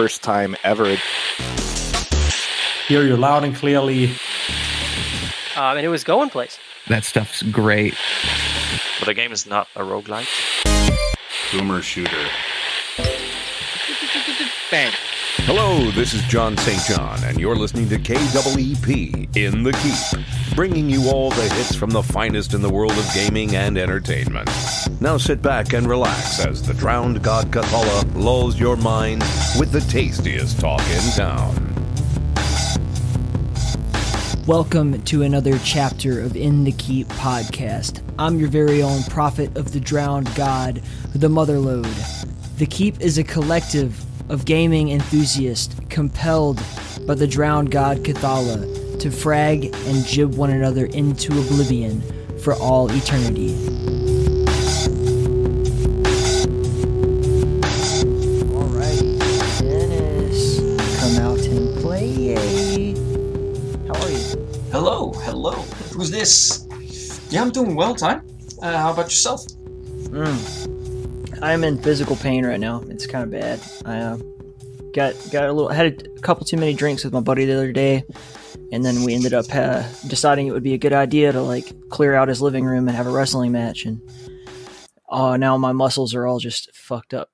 first time ever. Hear you loud and clearly. And it was going place. That stuff's great. But the game is not a roguelike. Boomer shooter. Bang. Hello, this is John St. John, and you're listening to KEEP in the Keep, bringing you all the hits from the finest in the world of gaming and entertainment. Now sit back and relax as the drowned god Cthulhu lulls your mind with the tastiest talk in town. Welcome to another chapter of In the Keep podcast. I'm your very own prophet of the drowned god, the Motherlode. The Keep is a collective of gaming enthusiasts compelled by the drowned god Cthulhu to frag and jib one another into oblivion for all eternity. Alright, Dennis, come out and play. How are you? Hello. Who's this? Yeah, I'm doing well, Ty. How about yourself? I'm in physical pain right now. It's kind of bad. I had a couple too many drinks with my buddy the other day, and then we ended up deciding it would be a good idea to clear out his living room and have a wrestling match. And now my muscles are all just fucked up.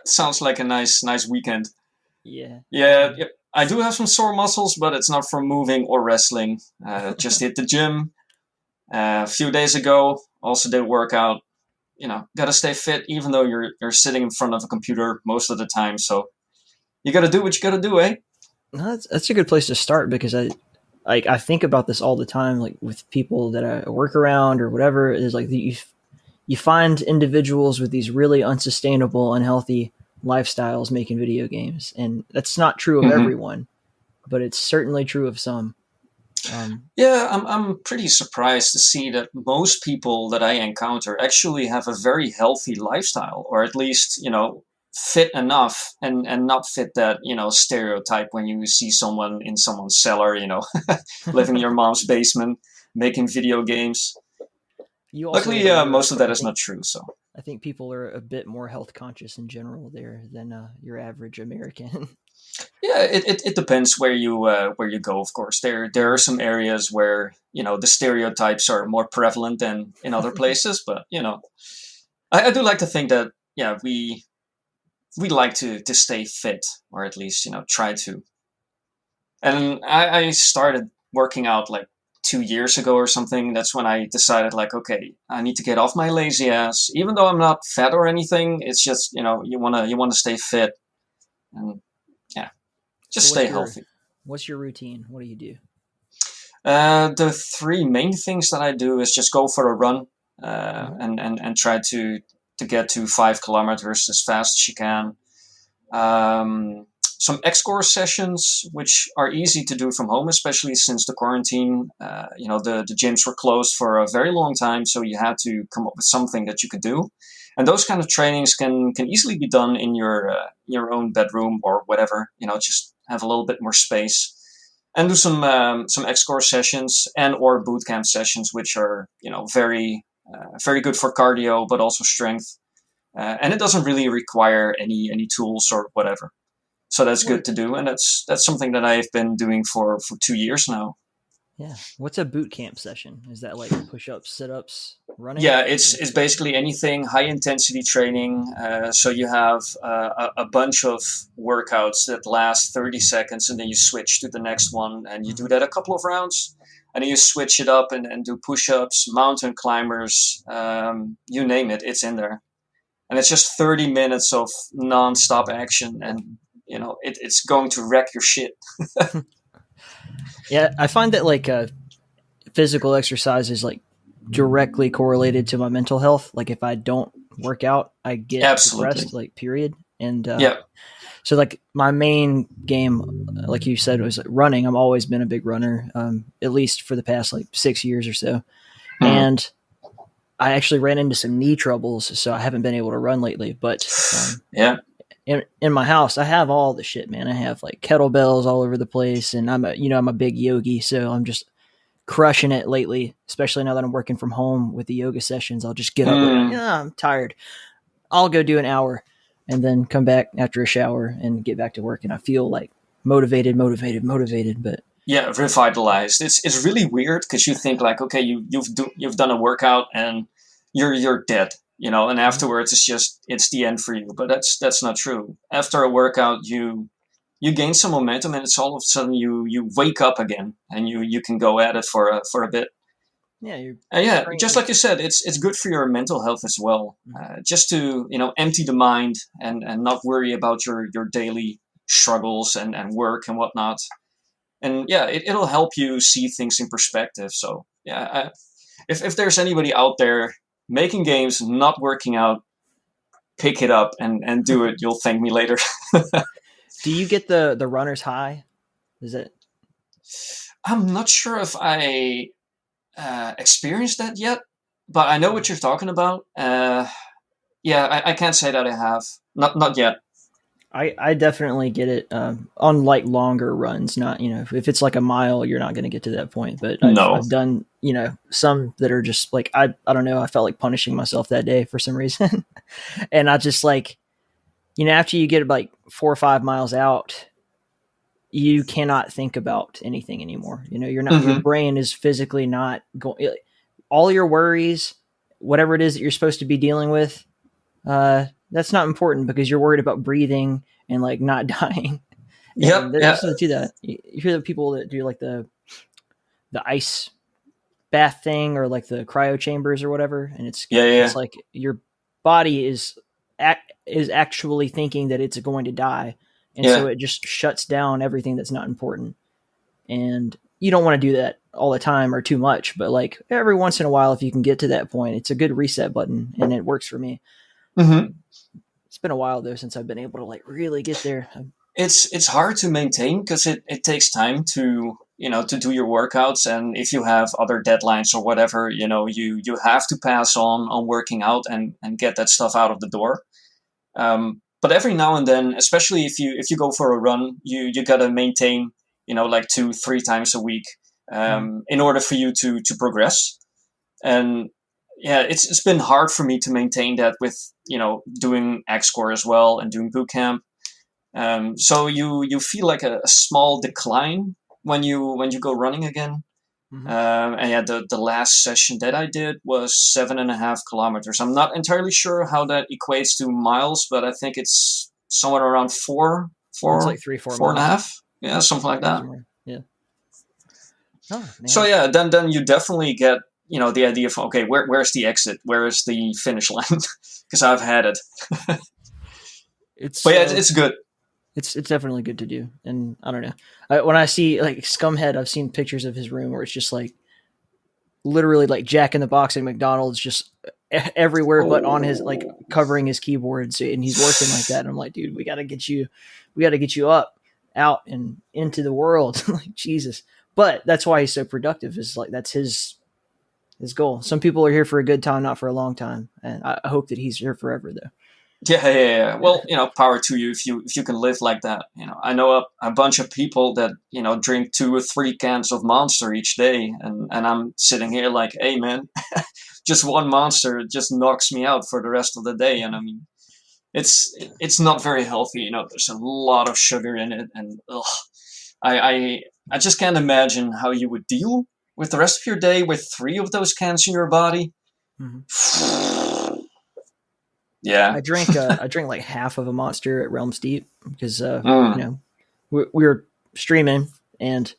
Sounds like a nice weekend. Yeah. Yeah. I do have some sore muscles, but it's not from moving or wrestling. Just hit the gym a few days ago. Also did workout. You know, got to stay fit, even though you're sitting in front of a computer most of the time. So you got to do what you got to do, eh? No, that's a good place to start, because I think about this all the time, with people that I work around or whatever. It is you find individuals with these really unsustainable, unhealthy lifestyles making video games, and that's not true of everyone, but it's certainly true of some. I'm pretty surprised to see that most people that I encounter actually have a very healthy lifestyle, or at least, fit enough and not fit that, stereotype when you see someone in someone's cellar, living in your mom's basement, making video games. Luckily, most of that is not true. So I think people are a bit more health conscious in general there than your average American. Yeah, it depends where you go. Of course, there are some areas where the stereotypes are more prevalent than in other places. But I do like to think that we like to stay fit, or at least try to. And I started working out 2 years ago or something. That's when I decided okay, I need to get off my lazy ass. Even though I'm not fat or anything, it's just you wanna stay fit and just stay healthy. What's your routine? What do you do? The three main things that I do is just go for a run and try to get to 5 kilometers as fast as you can. Some X-Core sessions, which are easy to do from home, especially since the quarantine. The gyms were closed for a very long time, so you had to come up with something that you could do. And those kind of trainings can easily be done in your own bedroom or whatever. Just have a little bit more space, and do some X-Core sessions and or boot camp sessions, which are very good for cardio, but also strength. And it doesn't really require any tools or whatever. So that's good to do, and that's something that I've been doing for 2 years now. Yeah. What's a boot camp session? Is that push-ups, sit-ups, running? Yeah, it's basically anything high intensity training. So you have a bunch of workouts that last 30 seconds, and then you switch to the next one, and you do that a couple of rounds, and then you switch it up and do push-ups, mountain climbers, you name it, it's in there. And it's just 30 minutes of non-stop action, and it's going to wreck your shit. Yeah, I find that physical exercise is directly correlated to my mental health. If I don't work out, I get depressed, period. And so my main game, like you said, was running. I've always been a big runner, at least for the past 6 years or so. And I actually ran into some knee troubles, so I haven't been able to run lately. But in my house, I have all the shit, man. I have kettlebells all over the place, and I'm a big yogi, so I'm just crushing it lately, especially now that I'm working from home with the yoga sessions. I'll just get up I'm tired. I'll go do an hour. and then come back after a shower and get back to work, and I feel like motivated. But yeah, revitalized. It's really weird because you think like, okay, you've done a workout and you're dead, and afterwards it's the end for you. But that's not true. After a workout, you gain some momentum, and it's all of a sudden you wake up again, and you can go at it for a bit. Yeah, just like you said, it's good for your mental health as well. Just to empty the mind and not worry about your daily struggles and work and whatnot. And yeah, it'll help you see things in perspective. So yeah, if there's anybody out there making games, not working out, pick it up and do it. You'll thank me later. Do you get the runner's high? Is it? I'm not sure if I experienced that yet, but I know what you're talking about. Yeah, I can't say that I have. Not yet. I definitely get it on like longer runs. Not if it's like a mile, you're not going to get to that point. But I've done some that are just like I don't know. I felt like punishing myself that day for some reason, and I just like after you get like 4 or 5 miles out, you cannot think about anything anymore. You're not. Your brain is physically not going. All your worries, whatever it is that you're supposed to be dealing with, that's not important because you're worried about breathing and like not dying. Yeah, there's something to that. You hear the people that do like the ice bath thing or like the cryo chambers or whatever, and it's like your body is actually thinking that it's going to die, and so it just shuts down everything that's not important. And you don't want to do that all the time or too much, but like every once in a while, if you can get to that point, it's a good reset button, and it works for me. It's been a while though since I've been able to like really get there. It's hard to maintain because it takes time to to do your workouts, and if you have other deadlines or whatever, you have to pass on working out and get that stuff out of the door. But every now and then, especially if you go for a run, you gotta maintain like 2-3 times a week in order for you to progress. And yeah, it's been hard for me to maintain that with doing X-Core as well and doing boot camp. So you feel like a small decline when you go running again. And yeah, the last session that I did was 7.5 kilometers. I'm not entirely sure how that equates to miles, but I think it's somewhere around 4. It's like 4 and a half. Yeah, something like that. Yeah. Oh, man. So yeah, then you definitely get the idea of okay, where's the exit? Where is the finish line? Because I've had it. It's good. It's definitely good to do. And I don't know. When I see like Scumhead, I've seen pictures of his room where it's just like literally like Jack in the Box and McDonald's just everywhere, but on his like covering his keyboards, and he's working like that. And I'm like, dude, we got to get you up, out, and into the world. Like Jesus. But that's why he's so productive. Is like that's his goal. Some people are here for a good time, not for a long time, and I hope that he's here forever though. Yeah. Well, power to you if you can live like that. I know a bunch of people that drink 2 or 3 cans of Monster each day, and I'm sitting here like, hey man, just one Monster just knocks me out for the rest of the day. And I mean, it's not very healthy. There's a lot of sugar in it, and I just can't imagine how you would deal with the rest of your day with 3 of those cans in your body. Yeah, I drank like half of a Monster at Realms Deep because we were streaming, and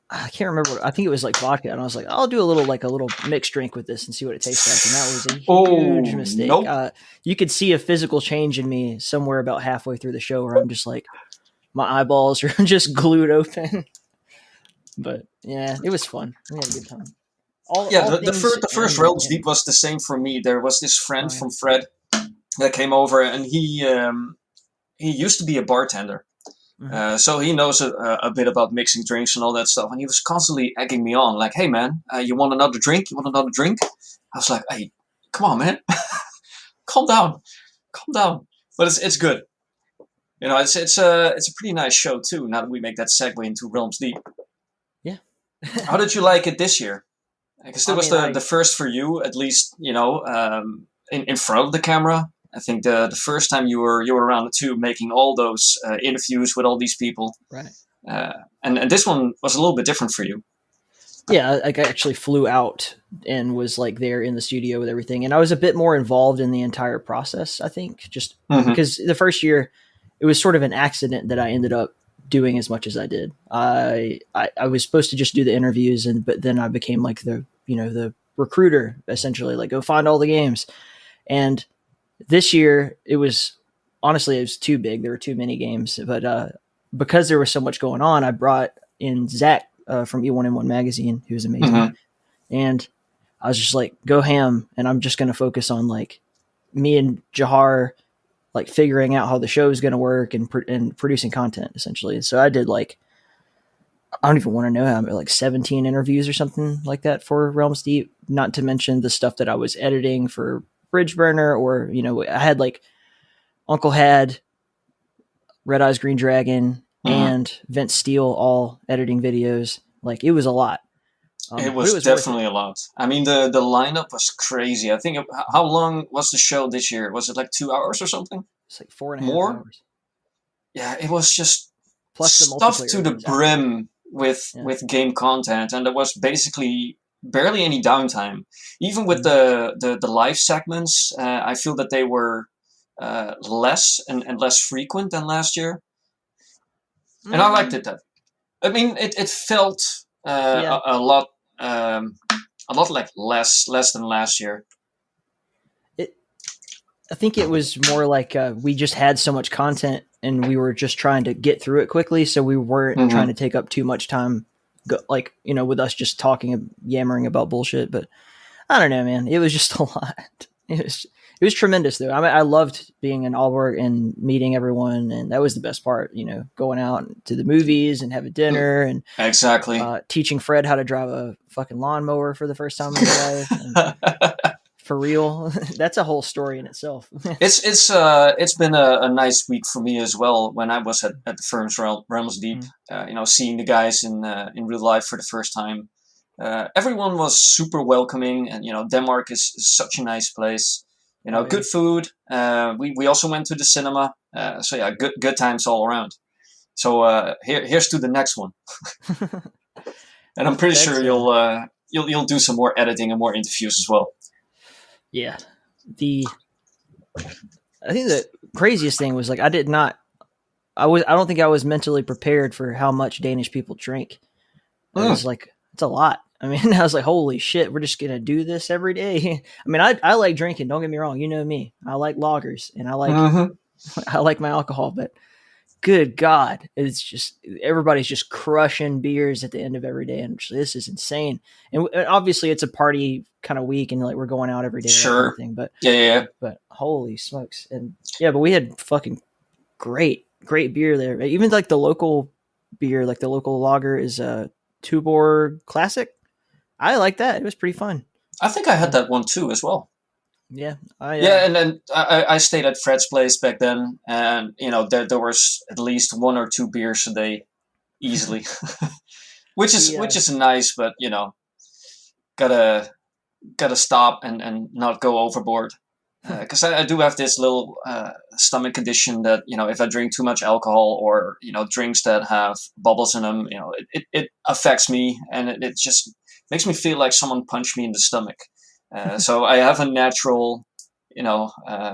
I can't remember. I think it was like vodka, and I was like, I'll do a little mixed drink with this and see what it tastes like. And that was a huge mistake. Nope. You could see a physical change in me somewhere about halfway through the show, where I'm just like, my eyeballs are just glued open. But yeah, it was fun. We had a good time. The first Realms Deep was the same for me. There was this friend from Fred that came over, and he used to be a bartender. So he knows a bit about mixing drinks and all that stuff. And he was constantly egging me on, like, hey man, you want another drink? You want another drink? I was like, hey, come on, man. Calm down. But it's good. It's a pretty nice show too, now that we make that segue into Realms Deep. Yeah. How did you like it this year? Because it was the first for you, at least, in front of the camera. I think the first time you were around too, making all those interviews with all these people. Right. And this one was a little bit different for you. Yeah, like I actually flew out and was like there in the studio with everything, and I was a bit more involved in the entire process. I think just because the first year it was sort of an accident that I ended up doing as much as I did. I was supposed to just do the interviews, but then I became like the recruiter, essentially, like go find all the games. And this year it was too big. There were too many games, but because there was so much going on, I brought in Zach from E1N1 magazine, who was amazing. And I was just like, go ham. And I'm just going to focus on like me and Jahar, like figuring out how the show is going to work and producing content essentially. So I did like, I don't even want to know how many, like 17 interviews or something like that for Realms Deep, not to mention the stuff that I was editing for Bridge Burner, or, I had like Uncle Had, Red Eyes Green Dragon, and Vince Steele all editing videos. Like it was a lot. It was definitely a lot. I mean, the lineup was crazy. I think, how long was the show this year? Was it like 2 hours or something? It's like 4.5 hours. Yeah, it was just plus the stuffed to the brim with game content, and there was basically barely any downtime. Even with the live segments, I feel that they were less and less frequent than last year. And I liked it. I mean, it felt a lot like less than last year. I think it was more like we just had so much content and we were just trying to get through it quickly, so we weren't trying to take up too much time, with us just talking and yammering about bullshit. But I don't know, man. It was just a lot. It was tremendous, though. I mean, I loved being in Aalborg and meeting everyone, and that was the best part. Going out to the movies and having dinner, and exactly teaching Fred how to drive a fucking lawnmower for the first time in his life. And for real, that's a whole story in itself. It's been a nice week for me as well. When I was at the firm's Realms Deep, seeing the guys in real life for the first time. Everyone was super welcoming, and Denmark is such a nice place. Good food. We also went to the cinema. So yeah, good times all around. So here's to the next one. And I'm pretty sure you'll do some more editing and more interviews as well. Yeah. I think the craziest thing was like I don't think I was mentally prepared for how much Danish people drink. It was like, it's a lot. I mean, I was like, holy shit, we're just going to do this every day. I mean, I like drinking. Don't get me wrong. You know me. I like lagers and I like my alcohol, but good God, it's just, everybody's just crushing beers at the end of every day. And this is insane. And obviously it's a party kind of week and like we're going out every day. Sure. And everything, but yeah. But holy smokes. And yeah, but we had fucking great beer there. Even like the local beer, like the local lager is a Tuborg Classic. I like that. It was pretty fun. I think I had that one too as well. Yeah. And then I stayed at Fred's place back then, and there was at least 1 or 2 beers a day, easily, which is nice, but gotta stop and not go overboard, because I do have this little stomach condition that if I drink too much alcohol or drinks that have bubbles in them, it affects me, and it just makes me feel like someone punched me in the stomach. So I have a natural,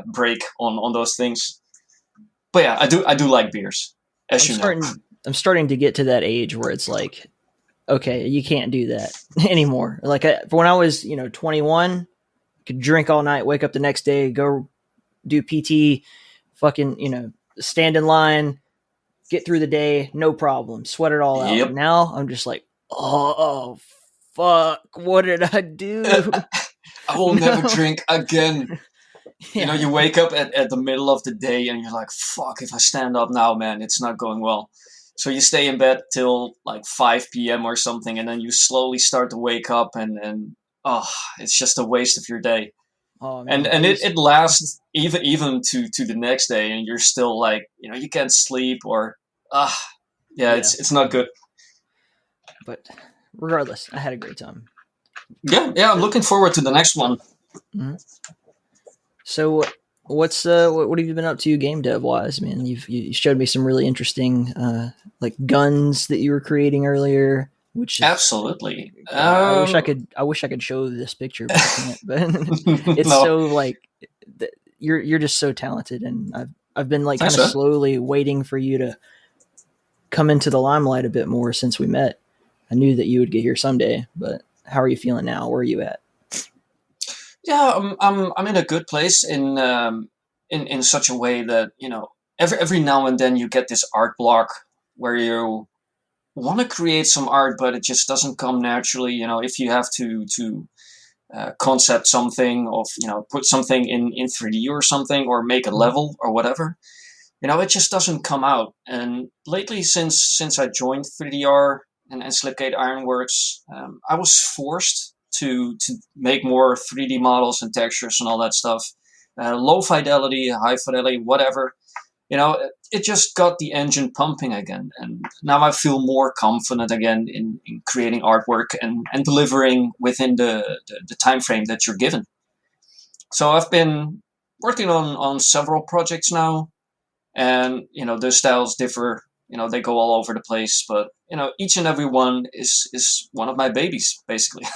break on those things. But yeah, I do like beers, I'm starting to get to that age where it's like, okay, you can't do that anymore. Like when I was, 21, could drink all night, wake up the next day, go do PT, fucking, stand in line, get through the day, no problem, sweat it all out. Yep. Now I'm just like, oh fuck, what did I do? I will never drink again. Yeah. You wake up at the middle of the day and you're like, fuck, if I stand up now, man, it's not going well. So you stay in bed till like 5 p.m. or something, and then you slowly start to wake up, and it's just a waste of your day. Oh, man, and it lasts even to the next day, and you're still like, you can't sleep, or it's not good. But regardless, I had a great time. Yeah, I'm looking forward to the next one. Mm-hmm. So What have you been up to game dev wise, man? You showed me some really interesting like guns that you were creating earlier, which is, absolutely. I wish I could show this picture, but I can't. But it's No. so like you're just so talented, and I've been like Thanks, kind of man. slowly waiting for you to come into the limelight a bit more since we met. I knew that you would get here someday, but how are you feeling now? Where are you at? Yeah, I'm in a good place in such a way that, you know, every now and then you get this art block where you want to create some art, but it just doesn't come naturally. You know, if you have to concept something, of, you know, put something in 3D or something, or make a level or whatever, you know, it just doesn't come out. And lately, since I joined 3DR and Slipgate Ironworks, I was forced to make more 3D models and textures and all that stuff. Low fidelity, high fidelity, whatever. You know, it just got the engine pumping again. And now I feel more confident again in creating artwork and delivering within the time frame that you're given. So I've been working on several projects now. And, you know, the styles differ. You know, they go all over the place. But, you know, each and every one is one of my babies, basically.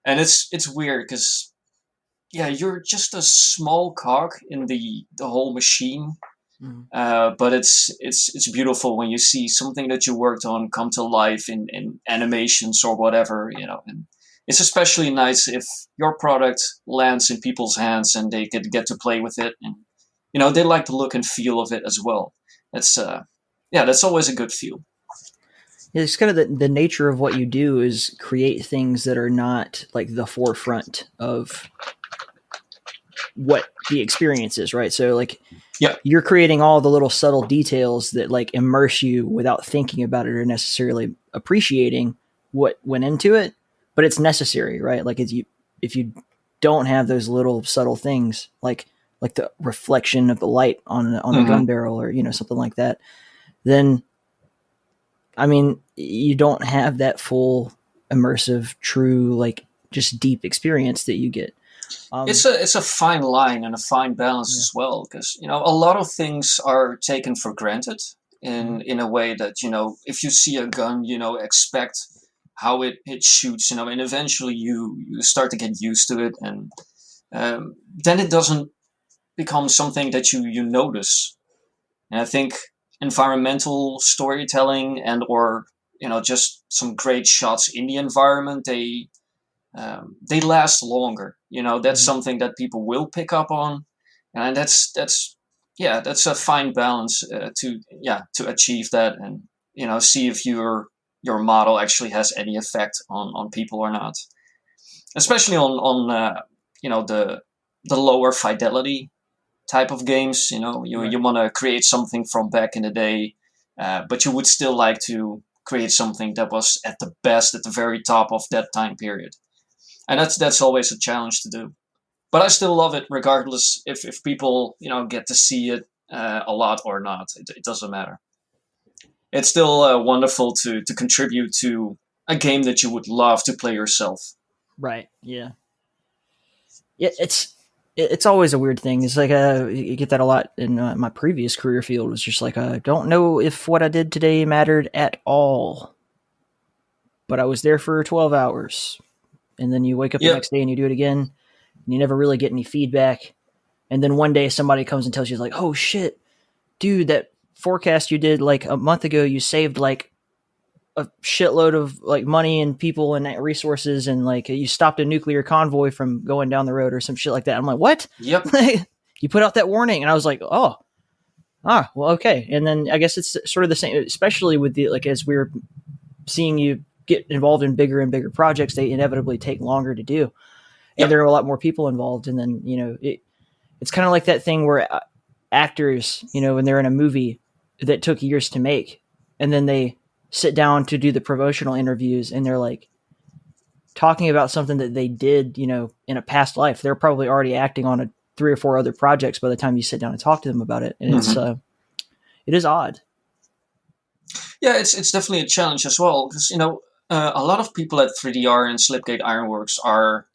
And it's weird because, yeah, you're just a small cog in the whole machine. But it's beautiful when you see something that you worked on come to life in animations or whatever, you know. And it's especially nice if your product lands in people's hands and they get to play with it, and, you know, they like the look and feel of it as well. That's that's always a good feel. It's kind of the nature of what you do is create things that are not like the forefront of what the experience is, right? So like, yeah, you're creating all the little subtle details that like immerse you without thinking about it or necessarily appreciating what went into it, but it's necessary, right? Like if you don't have those little subtle things, like the reflection of the light on the gun barrel, or, you know, something like that, then, I mean, you don't have that full immersive, true, like just deep experience that you get. It's a fine line and a fine balance as well, because, you know, a lot of things are taken for granted in a way that, you know, if you see a gun, you know, expect how it shoots, you know, and eventually you start to get used to it, and then it doesn't become something that you notice. And I think environmental storytelling and, or, you know, just some great shots in the environment, they last longer. You know, that's something that people will pick up on, and that's a fine balance to achieve that, and, you know, see if your model actually has any effect on people or not. Especially on you know, the lower fidelity type of games. You know, you want to create something from back in the day, but you would still like to create something that was at the best, at the very top of that time period. And that's always a challenge to do. But I still love it regardless if people, you know, get to see it a lot or not. It doesn't matter. It's still wonderful to contribute to a game that you would love to play yourself. Right. Yeah. Yeah. It's always a weird thing. It's like you get that a lot in my previous career field. Was just like, I don't know if what I did today mattered at all, but I was there for 12 hours. And then you wake up the next day and you do it again, and you never really get any feedback. And then one day somebody comes and tells you, like, oh shit, dude, that forecast you did like a month ago, you saved like a shitload of like money and people and resources, and like you stopped a nuclear convoy from going down the road or some shit like that. I'm like, what? Yep. You put out that warning. And I was like, well, okay. And then I guess it's sort of the same, especially with the, like, as we're seeing you get involved in bigger and bigger projects, they inevitably take longer to do. And there are a lot more people involved. And then, you know, it's kind of like that thing where actors, you know, when they're in a movie that took years to make, and then they sit down to do the promotional interviews, and they're like talking about something that they did, you know, in a past life. They're probably already acting on 3 or 4 other projects by the time you sit down and talk to them about it. And it is odd. Yeah, it's definitely a challenge as well, because, you know, a lot of people at 3DR and Slipgate Ironworks are,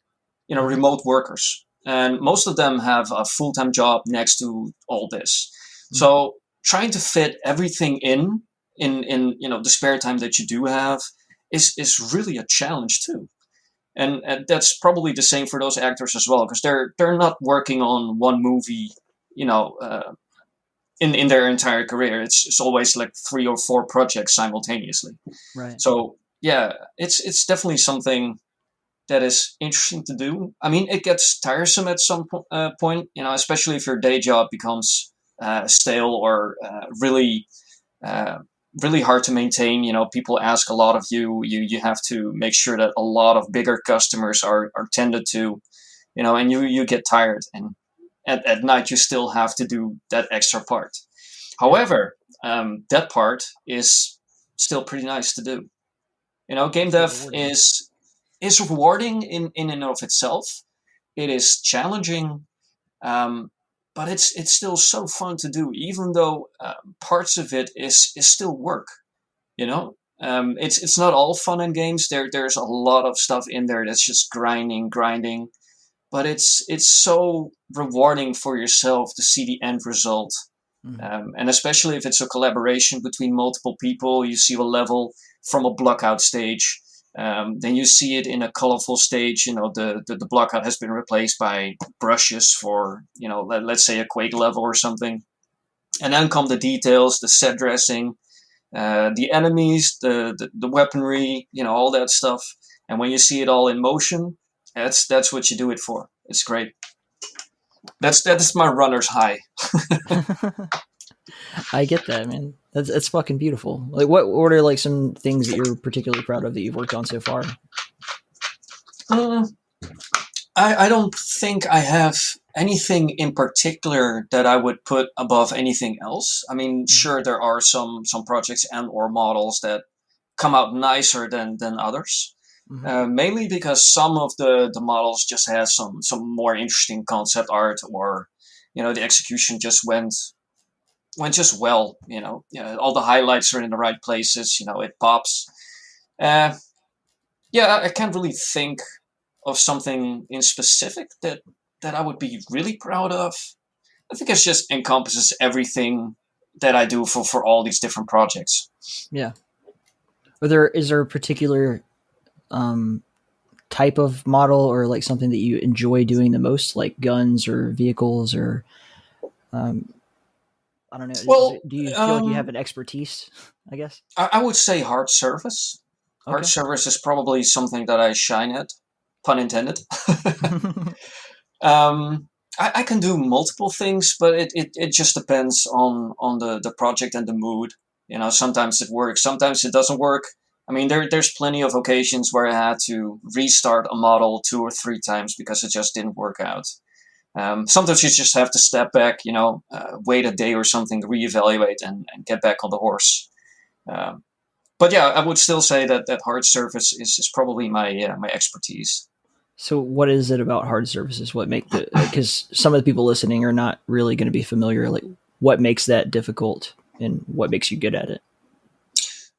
you know, remote workers. and most of them have a full-time job next to all this. So trying to fit everything in the spare time that you do have is really a challenge too. And that's probably the same for those actors as well, because they're not working on one movie, in their entire career. It's always like 3 or 4 projects simultaneously. Right. So yeah, it's definitely something that is interesting to do. I mean, it gets tiresome at some point, especially if your day job becomes stale or really hard to maintain. People ask a lot of you. You have to make sure that a lot of bigger customers are tended to, and you get tired. And at night, you still have to do that extra part. However, that part is still pretty nice to do. Game dev is rewarding in and of itself. It is challenging, but it's still so fun to do, even though parts of it is still work. It's not all fun and games. There's a lot of stuff in there that's just grinding, but it's so rewarding for yourself to see the end result. And especially if it's a collaboration between multiple people, you see a level from a blockout stage. Then you see it in a colorful stage. The blockout has been replaced by brushes for, let's say a Quake level or something. And then come the details, the set dressing, the enemies, the weaponry, all that stuff. And when you see it all in motion, that's what you do it for. It's great. That's my runner's high. I get that, man. That's fucking beautiful. Like, what are like some things that you're particularly proud of that you've worked on so far? I don't think I have anything in particular that I would put above anything else. I mean, sure, there are some projects and or models that come out nicer than others. Mainly because some of the models just have some more interesting concept art, or the execution just went just well. All the highlights are in the right places. It pops. I can't really think of something in specific that I would be really proud of. I think it just encompasses everything that I do for all these different projects. Yeah. Is there a particular type of model or like something that you enjoy doing the most, like guns or vehicles, or I don't know. Well, do you feel like you have an expertise, I guess? I would say hard service. Okay. Hard service is probably something that I shine at, pun intended. I can do multiple things, but it just depends on the project and the mood. Sometimes it works, sometimes it doesn't work. I mean, there's plenty of occasions where I had to restart a model 2 or 3 times because it just didn't work out. Sometimes you just have to step back, wait a day or something, reevaluate, and get back on the horse. But yeah, I would still say that hard surface is probably my expertise. So what is it about hard surfaces? What make because some of the people listening are not really going to be familiar. Like, what makes that difficult and what makes you good at it?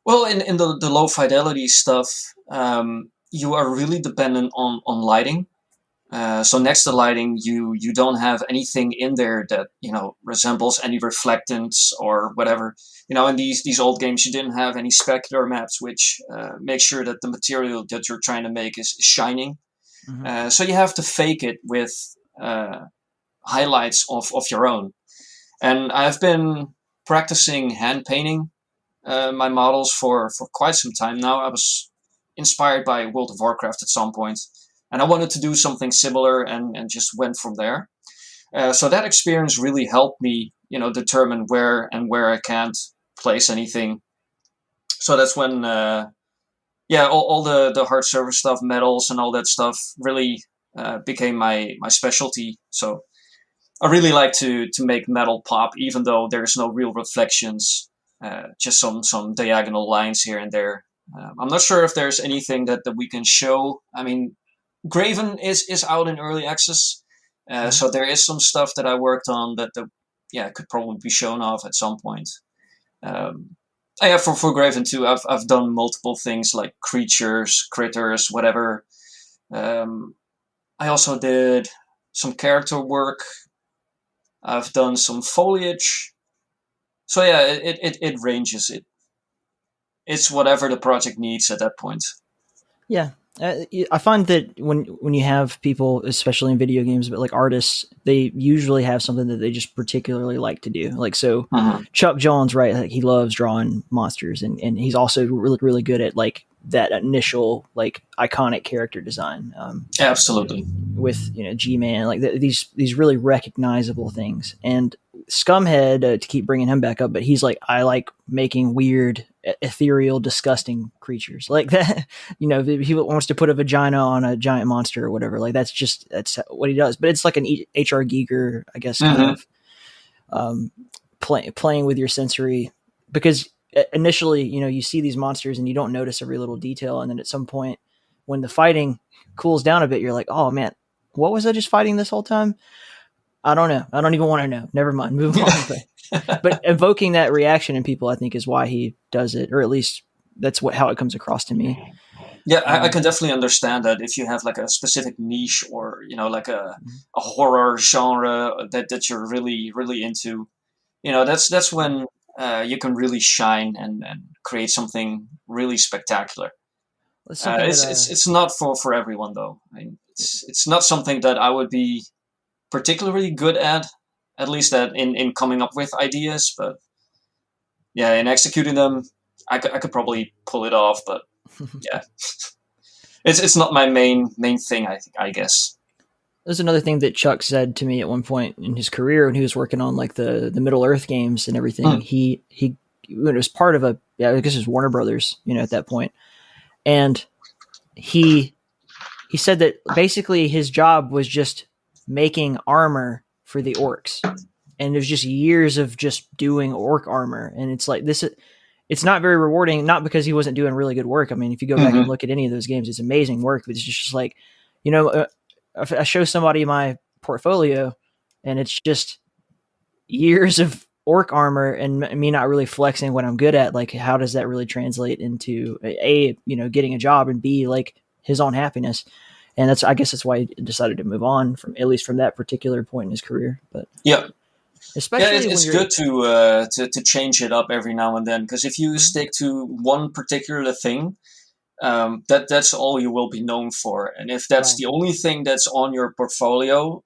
Well, in the low fidelity stuff, you are really dependent on lighting. So next to lighting, you don't have anything in there that resembles any reflectance or whatever. In these old games, you didn't have any specular maps, which make sure that the material that you're trying to make is shining. So you have to fake it with highlights of your own. And I've been practicing hand painting my models for quite some time now. I was inspired by World of Warcraft at some point, and I wanted to do something similar and just went from there. So that experience really helped me, determine where I can't place anything. So that's when, all the hard surface stuff, metals and all that stuff really became my specialty. So I really like to make metal pop, even though there's no real reflections, just some diagonal lines here and there. I'm not sure if there's anything that we can show. I mean, GRAVEN is out in early access, so there is some stuff that I worked on that could probably be shown off at some point. For GRAVEN too, I've done multiple things like creatures, critters, whatever. I also did some character work. I've done some foliage. So yeah, it ranges. It's whatever the project needs at that point. Yeah. I find that when you have people, especially in video games, but like artists, they usually have something that they just particularly like to do. Like, so Chuck Jones, right? Like, he loves drawing monsters, and he's also really, really good at like that initial like iconic character design. Absolutely. With, you know, G-Man, like these really recognizable things. And Scumhead, to keep bringing him back up, but he's like, I like making weird, ethereal, disgusting creatures like that. You know, if he wants to put a vagina on a giant monster or whatever, like that's what he does. But it's like an H.R. Giger, I guess, kind of playing with your sensory, because initially, you know, you see these monsters and you don't notice every little detail, and then at some point when the fighting cools down a bit, you're like, oh man, what was I just fighting this whole time? I don't know. I don't even want to know. Never mind. Move on. But evoking that reaction in people, I think, is why he does it, or at least that's how it comes across to me. Yeah, I can definitely understand that if you have like a specific niche, or, you know, like a horror genre that you're really, really into, you know, that's when you can really shine and create something really spectacular. It's not for everyone though. I mean, it's not something that I would be particularly good at least that in coming up with ideas, but yeah, in executing them, I could probably pull it off, but yeah, it's not my main thing. I guess. There's another thing that Chuck said to me at one point in his career when he was working on like the Middle Earth games and everything. He it was part of I guess it was Warner Brothers, you know, at that point. And he said that basically his job was just making armor for the orcs. And there's just years of just doing orc armor. And it's like it's not very rewarding, not because he wasn't doing really good work. I mean, if you go back and look at any of those games, it's amazing work, but it's just like, you know, I show somebody my portfolio and it's just years of orc armor and me not really flexing what I'm good at. Like, how does that really translate into A, you know, getting a job, and B, like his own happiness? And I guess that's why he decided to move on at least from that particular point in his career. But yeah, especially it's good to change it up every now and then, because if you stick to one particular thing, that's all you will be known for. And if that's the only thing that's on your portfolio,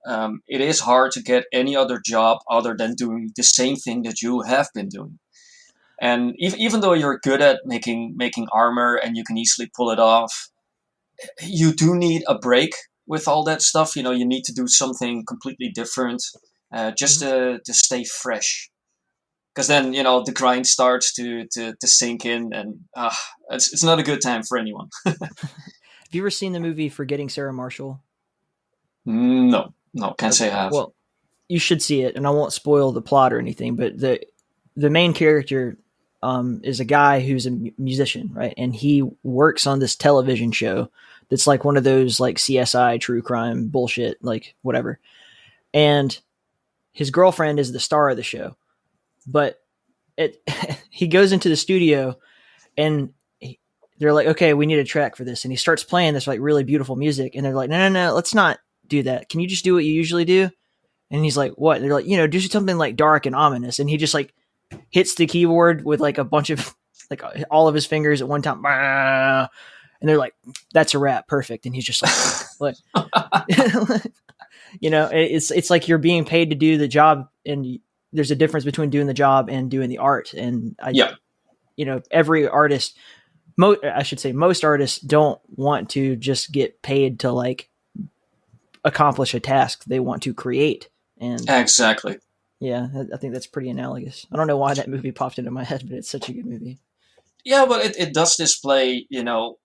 it is hard to get any other job other than doing the same thing that you have been doing. And even though you're good at making armor and you can easily pull it off, you do need a break with all that stuff. You know, you need to do something completely different, just to stay fresh. Because then, you know, the grind starts to sink in, and it's not a good time for anyone. Have you ever seen the movie Forgetting Sarah Marshall? No, can't say I have. Well, you should see it, and I won't spoil the plot or anything, but the main character is a guy who's a musician, right? And he works on this television show that's like one of those like CSI true crime bullshit, like whatever. And his girlfriend is the star of the show. But he goes into the studio and they're like, okay, we need a track for this. And he starts playing this like really beautiful music. And they're like, no, let's not do that. Can you just do what you usually do? And he's like, what? And they're like, you know, do something like dark and ominous. And he just like hits the keyboard with like a bunch of like all of his fingers at one time. And they're like, that's a wrap. Perfect. And he's just like, you know, it's like you're being paid to do the job, and there's a difference between doing the job and doing the art. And you know, every artist, most artists don't want to just get paid to like accomplish a task. They want to create. And exactly. Yeah, I think that's pretty analogous. I don't know why that movie popped into my head, but it's such a good movie. Yeah, but it does display, you know,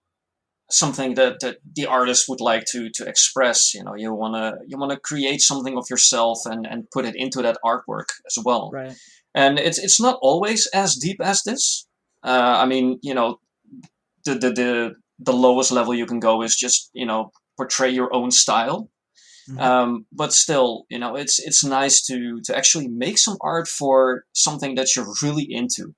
something that the artist would like to express. You know, you wanna create something of yourself and put it into that artwork as well. Right. And it's not always as deep as this. I mean, you know, the lowest level you can go is just, you know, portray your own style. But still, you know, it's nice to actually make some art for something that you're really into.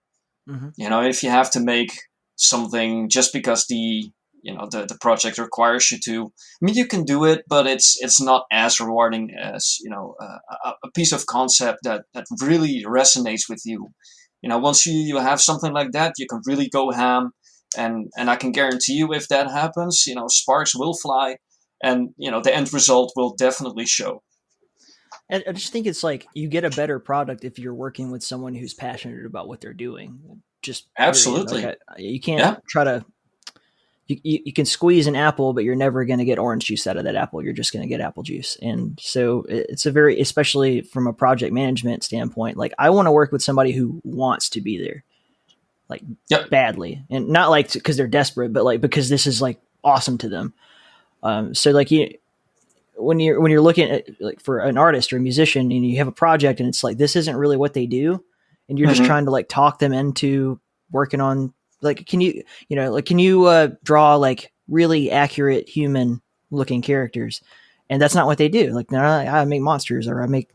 You know, if you have to make something just because the the project requires you to. I mean, you can do it, but it's not as rewarding as a piece of concept that really resonates with you. Once you have something like that, you can really go ham, and I can guarantee you, if that happens, sparks will fly, and the end result will definitely show. And I just think it's like you get a better product if you're working with someone who's passionate about what they're doing. Just absolutely, like you can't try to. You can squeeze an apple, but you're never going to get orange juice out of that apple. You're just going to get apple juice. And so it's especially from a project management standpoint, like I want to work with somebody who wants to be there, like badly, and not like because they're desperate, but like because this is like awesome to them. So like when you're looking at like for an artist or a musician and you have a project and it's like this isn't really what they do, and you're just trying to like talk them into working on. Like, can you draw like really accurate human looking characters? And that's not what they do. Like, no, I make monsters or I make,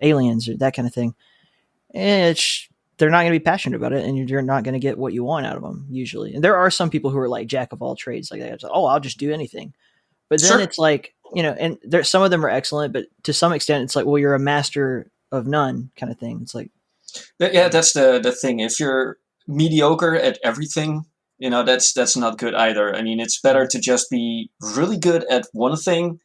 aliens or that kind of thing. And they're not going to be passionate about it. And you're not going to get what you want out of them usually. And there are some people who are like jack of all trades. Like that. Oh, I'll just do anything. But then it's like, and some of them are excellent, but to some extent it's like, well, you're a master of none kind of thing. It's like, yeah, that's the thing. If you're mediocre at everything, that's not good either. I mean, it's better to just be really good at one thing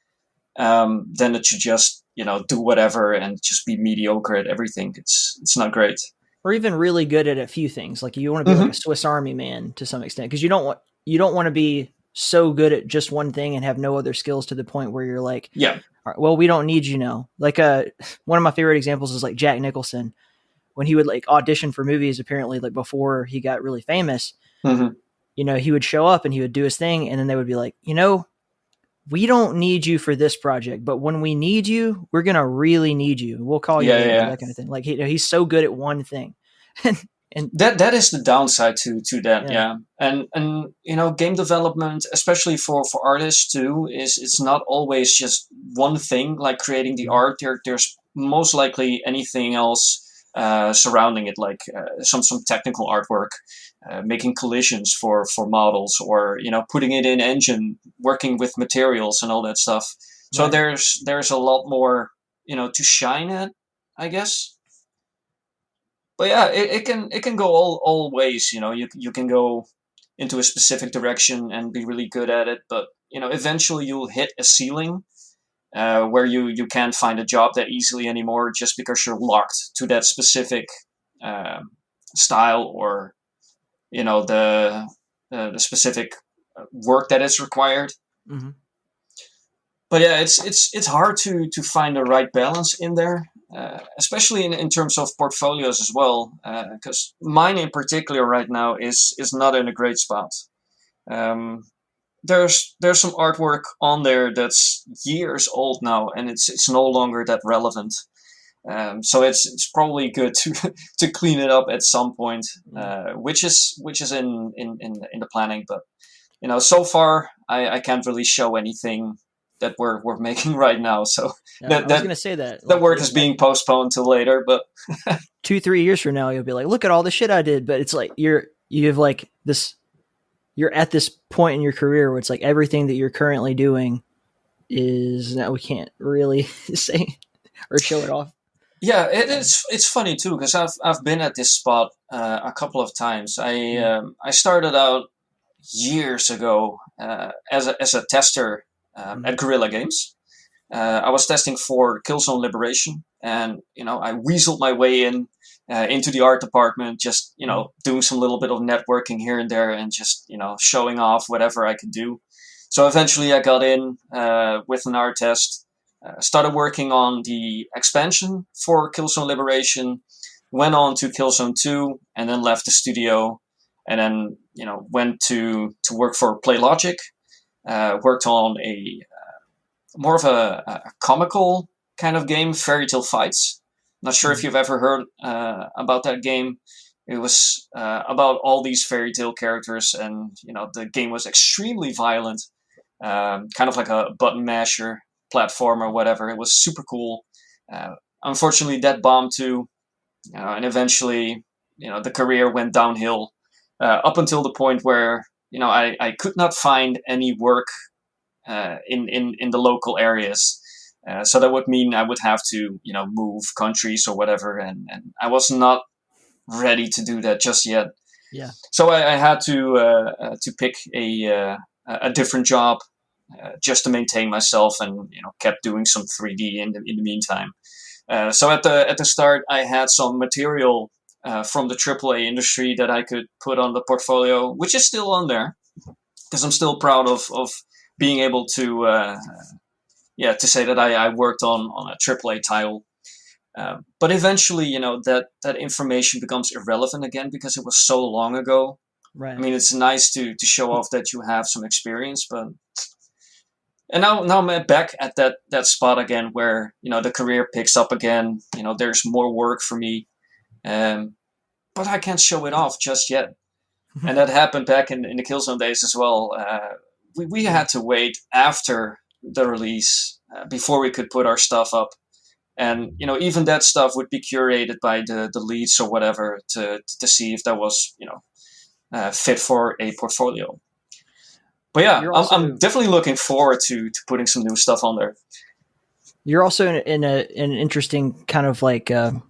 than to just do whatever and just be mediocre at everything. It's not great. Or even really good at a few things. Like you want to be like a Swiss Army man to some extent, because you don't want to be so good at just one thing and have no other skills to the point where you're like, all right, well, we don't need like one of my favorite examples is like Jack Nicholson. When he would like audition for movies, apparently like before he got really famous, he would show up and he would do his thing. And then they would be like, we don't need you for this project, but when we need you, we're going to really need you. We'll call you that kind of thing. Like he's so good at one thing. and that is the downside to that. Yeah. And game development, especially for artists too, it's not always just one thing, like creating the art. There's most likely anything else surrounding it, like some technical artwork, making collisions for models, or putting it in engine, working with materials and all that stuff. So Right. there's a lot more to shine at, I guess. But yeah, it can go all ways. You can go into a specific direction and be really good at it, but eventually you'll hit a ceiling. Where you can't find a job that easily anymore, just because you're locked to that specific style, or the specific work that is required. Mm-hmm. But yeah, it's hard to find the right balance in there, especially in terms of portfolios as well. Because mine in particular right now is not in a great spot. There's some artwork on there that's years old now, and it's no longer that relevant. So it's probably good to clean it up at some point, which is in the planning. But so far I can't really show anything that we're making right now. So I was going to say that that work is being postponed till later. But 2-3 years from now, you'll be like, look at all the shit I did. But it's like you have like this. You're at this point in your career where it's like everything that you're currently doing is that we can't really say or show it off. Yeah, it's funny too, because I've been at this spot a couple of times. I started out years ago as a tester at Guerrilla Games. I was testing for Killzone Liberation, and I weaseled my way into the art department, just doing some little bit of networking here and there, and just showing off whatever I could do. So eventually I got in with an art test, started working on the expansion for Killzone Liberation, went on to Killzone 2, and then left the studio, and then went to work for PlayLogic. Worked on a more of a comical kind of game, Fairy Tale Fights. Not sure if you've ever heard about that game. It was about all these fairy tale characters, and the game was extremely violent, kind of like a button masher platform or whatever. It was super cool. Unfortunately, that bombed too, and eventually, the career went downhill up until the point where I could not find any work in the local areas. So that would mean I would have to, move countries or whatever, and I was not ready to do that just yet. Yeah. So I had to pick a different job just to maintain myself, and kept doing some 3D in the meantime. So at the start, I had some material from the AAA industry that I could put on the portfolio, which is still on there, because I'm still proud of being able to to say that I worked on a AAA title. But eventually, that information becomes irrelevant again because it was so long ago. Right. I mean, it's nice to show off that you have some experience, but now I'm back at that spot again where the career picks up again. There's more work for me, but I can't show it off just yet. And that happened back in the Killzone days as well. We had to wait after the release before we could put our stuff up. And, even that stuff would be curated by the leads or whatever to see if that was, fit for a portfolio. But yeah, I'm definitely looking forward to putting some new stuff on there. You're also in an interesting kind of like, I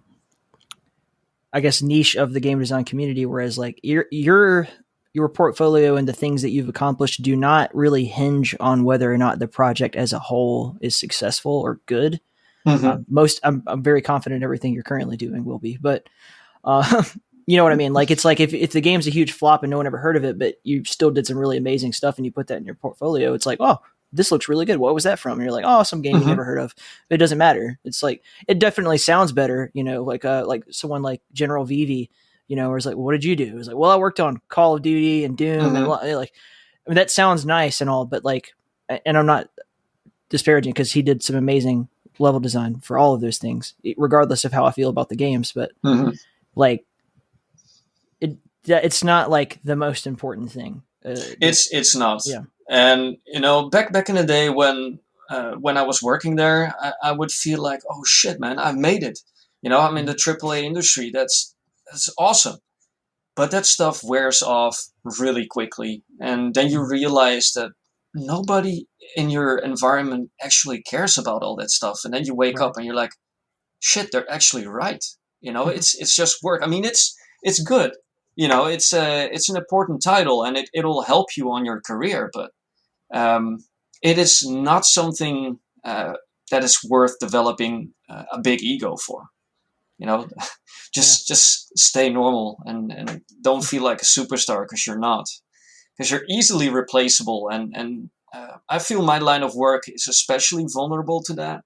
guess, niche of the game design community, whereas like your portfolio and the things that you've accomplished do not really hinge on whether or not the project as a whole is successful or good. Mm-hmm. I'm very confident everything you're currently doing will be, but you know what I mean? Like, it's like if the game's a huge flop and no one ever heard of it, but you still did some really amazing stuff and you put that in your portfolio, it's like, oh, this looks really good. What was that from? And you're like, oh, some game you never heard of. But it doesn't matter. It's like, it definitely sounds better, like someone like General Vivi, where it's like, well, what did you do? It was like, well, I worked on Call of Duty and Doom and like, I mean, that sounds nice and all, but like, and I'm not disparaging because he did some amazing level design for all of those things, regardless of how I feel about the games. But like, it's not like the most important thing. It's not. Yeah. And back in the day when I was working there, I would feel like, oh shit, man, I've made it. I'm in the AAA industry. That's awesome. But that stuff wears off really quickly, and then you realize that nobody in your environment actually cares about all that stuff. And then you wake up and you're like, shit, they're actually right. It's just work. I mean, it's good. It's an important title, and it'll help you on your career, but it is not something that is worth developing a big ego for. Just stay normal and don't feel like a superstar, because you're not. Because you're easily replaceable, and I feel my line of work is especially vulnerable to that,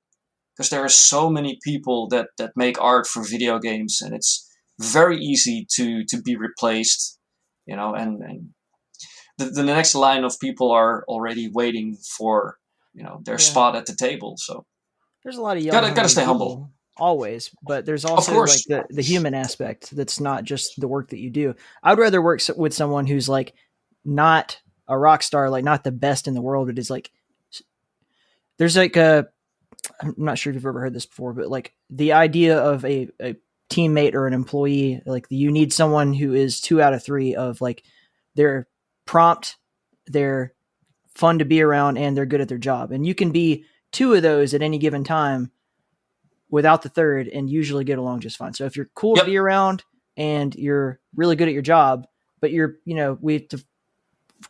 because there are so many people that make art for video games, and it's very easy to be replaced, and the next line of people are already waiting for their spot at the table. So there's a lot of young gotta stay humble always, but there's also like the human aspect that's not just the work that you do. I'd rather work with someone who's like not a rock star, like not the best in the world. It is like, there's like I'm not sure if you've ever heard this before, but like the idea of a teammate or an employee, like you need someone who is 2 out of 3 of like, they're prompt, they're fun to be around, and they're good at their job. And you can be 2 of those at any given time without the third and usually get along just fine. So if you're cool to be around and you're really good at your job, but you're, we have to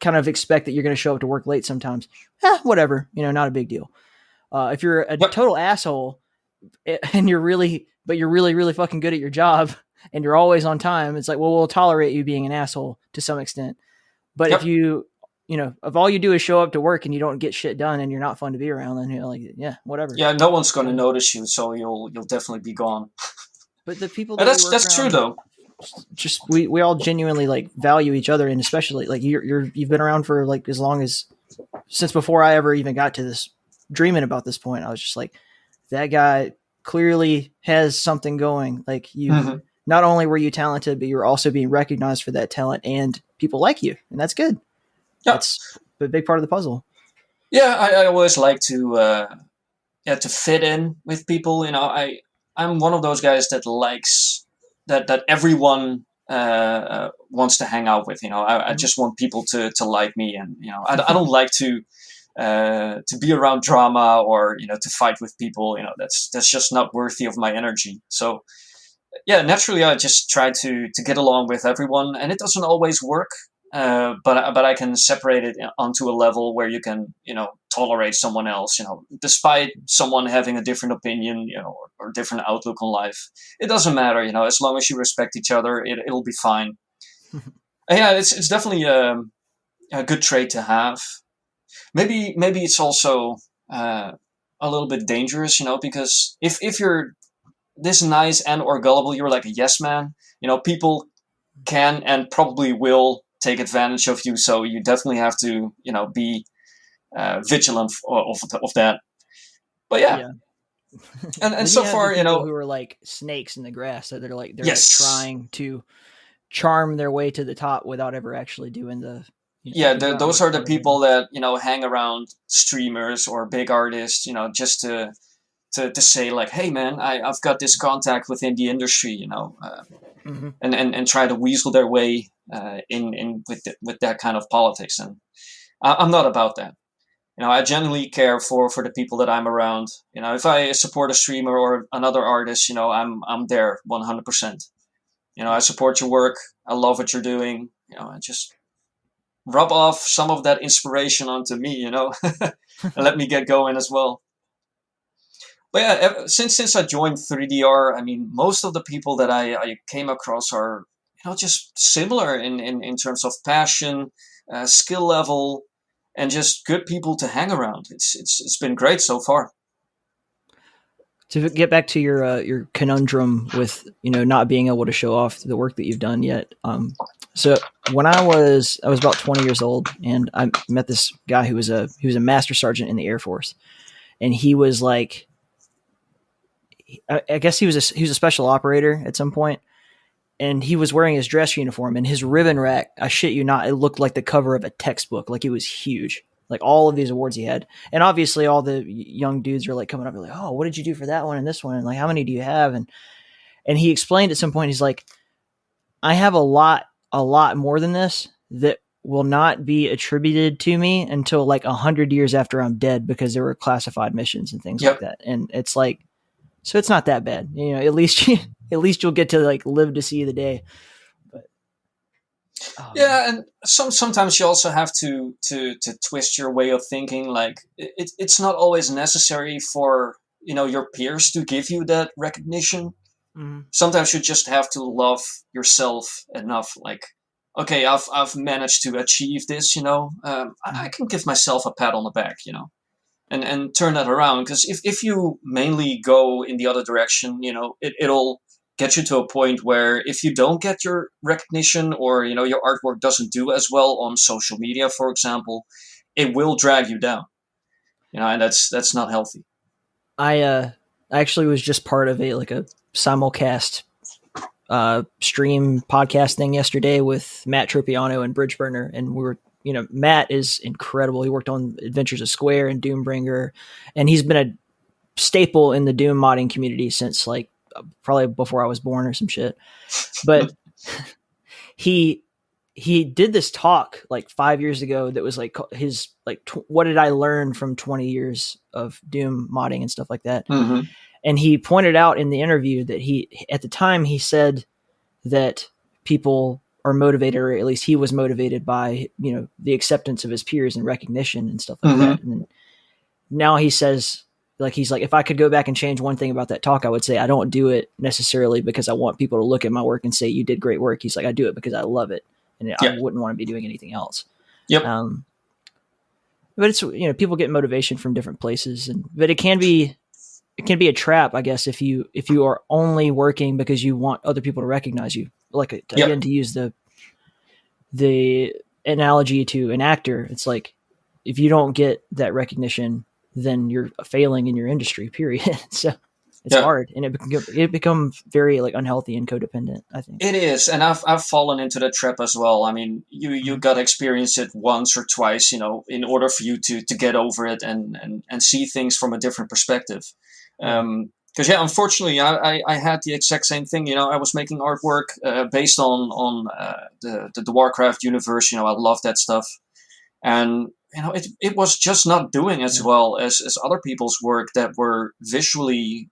kind of expect that you're going to show up to work late sometimes. Whatever, not a big deal. If you're a total asshole and you're really fucking good at your job and you're always on time, it's like, well, we'll tolerate you being an asshole to some extent. But if you, if all you do is show up to work and you don't get shit done and you're not fun to be around, then you're like, yeah, whatever. Yeah, no one's going to notice you, so you'll definitely be gone. But the people that's true though. Just we all genuinely like value each other, and especially like you've been around for like as long as since before I ever even got to this dreaming about this point. I was just like, that guy clearly has something going. Like you, not only were you talented, but you were also being recognized for that talent, and people like you, and that's good. Yeah. That's a big part of the puzzle. Yeah, I always like to fit in with people. I'm one of those guys that likes that everyone wants to hang out with. I just want people to like me, and I don't like to be around drama or to fight with people. That's just not worthy of my energy. So yeah, naturally I just try to get along with everyone, and it doesn't always work. But I can separate it onto a level where you can tolerate someone else, despite someone having a different opinion, or different outlook on life. It doesn't matter, as long as you respect each other, it'll be fine. Yeah, it's definitely a good trait to have. Maybe it's also a little bit dangerous, because if you're this nice and or gullible, you're like a yes man. People can and probably will take advantage of you. So you definitely have to, be vigilant of that. But yeah. And so far, people who are like snakes in the grass, so they're like yes. trying to charm their way to the top without ever actually doing the. Those are the people that hang around streamers or big artists, just to say like, hey man, I've got this contact within the industry, and try to weasel their way in with that kind of politics. And I'm not about that. I genuinely care for the people that I'm around. If I support a streamer or another artist, I'm there 100%. I support your work. I love what you're doing. I just rub off some of that inspiration onto me, and let me get going as well. But yeah, since I joined 3DR, I mean, most of the people that I came across are, just similar in terms of passion, skill level, and just good people to hang around. It's been great so far. To get back to your conundrum with not being able to show off the work that you've done yet. So when I was about 20 years old, and I met this guy who was a master sergeant in the Air Force, and he was like, I guess he was a special operator at some point, and he was wearing his dress uniform, and his ribbon rack, I shit you not, it looked like the cover of a textbook. Like, it was huge. Like, all of these awards he had. And obviously all the young dudes are like coming up and like, oh, what did you do for that one and this one? And like, how many do you have? And he explained at some point, he's like, I have a lot more than this that will not be attributed to me until like 100 years after I'm dead, because there were classified missions and things like that. And it's like, so it's not that bad. At least you'll get to like live to see the day. But yeah, and sometimes you also have to twist your way of thinking. Like, it's not always necessary for your peers to give you that recognition. Mm-hmm. Sometimes you just have to love yourself enough. Like, okay, I've managed to achieve this. I can give myself a pat on the back. And turn that around, because if you mainly go in the other direction, it'll get you to a point where if you don't get your recognition, or your artwork doesn't do as well on social media, for example, it will drag you down. And that's not healthy. I actually was just part of a simulcast stream podcast thing yesterday with Matt Tropiano and Bridgeburner, and we were. Matt is incredible. He worked on Adventures of Square and Doombringer, and he's been a staple in the Doom modding community since like probably before I was born or some shit. But he did this talk like 5 years ago that was like his what did I learn from 20 years of Doom modding and stuff like that. Mm-hmm. And he pointed out in the interview that at the time he said that people are motivated, or at least he was motivated by, the acceptance of his peers and recognition and stuff like that. And now he says, he's like, if I could go back and change one thing about that talk, I would say I don't do it necessarily because I want people to look at my work and say, you did great work. He's like, I do it because I love it. And I wouldn't want to be doing anything else. Yep. But it's, people get motivation from different places, but it can be a trap, I guess, if you are only working because you want other people to recognize you. Again, to use the analogy to an actor, it's like, if you don't get that recognition, then you're failing in your industry, period. So it's hard, and it becomes very unhealthy and codependent, I think. It is. And I've fallen into the trap as well. I mean, you got to experience it once or twice, in order for you to get over it and see things from a different perspective. Because unfortunately, I had the exact same thing. I was making artwork based on the Warcraft universe. I love that stuff, and it was just not doing as well as other people's work that were visually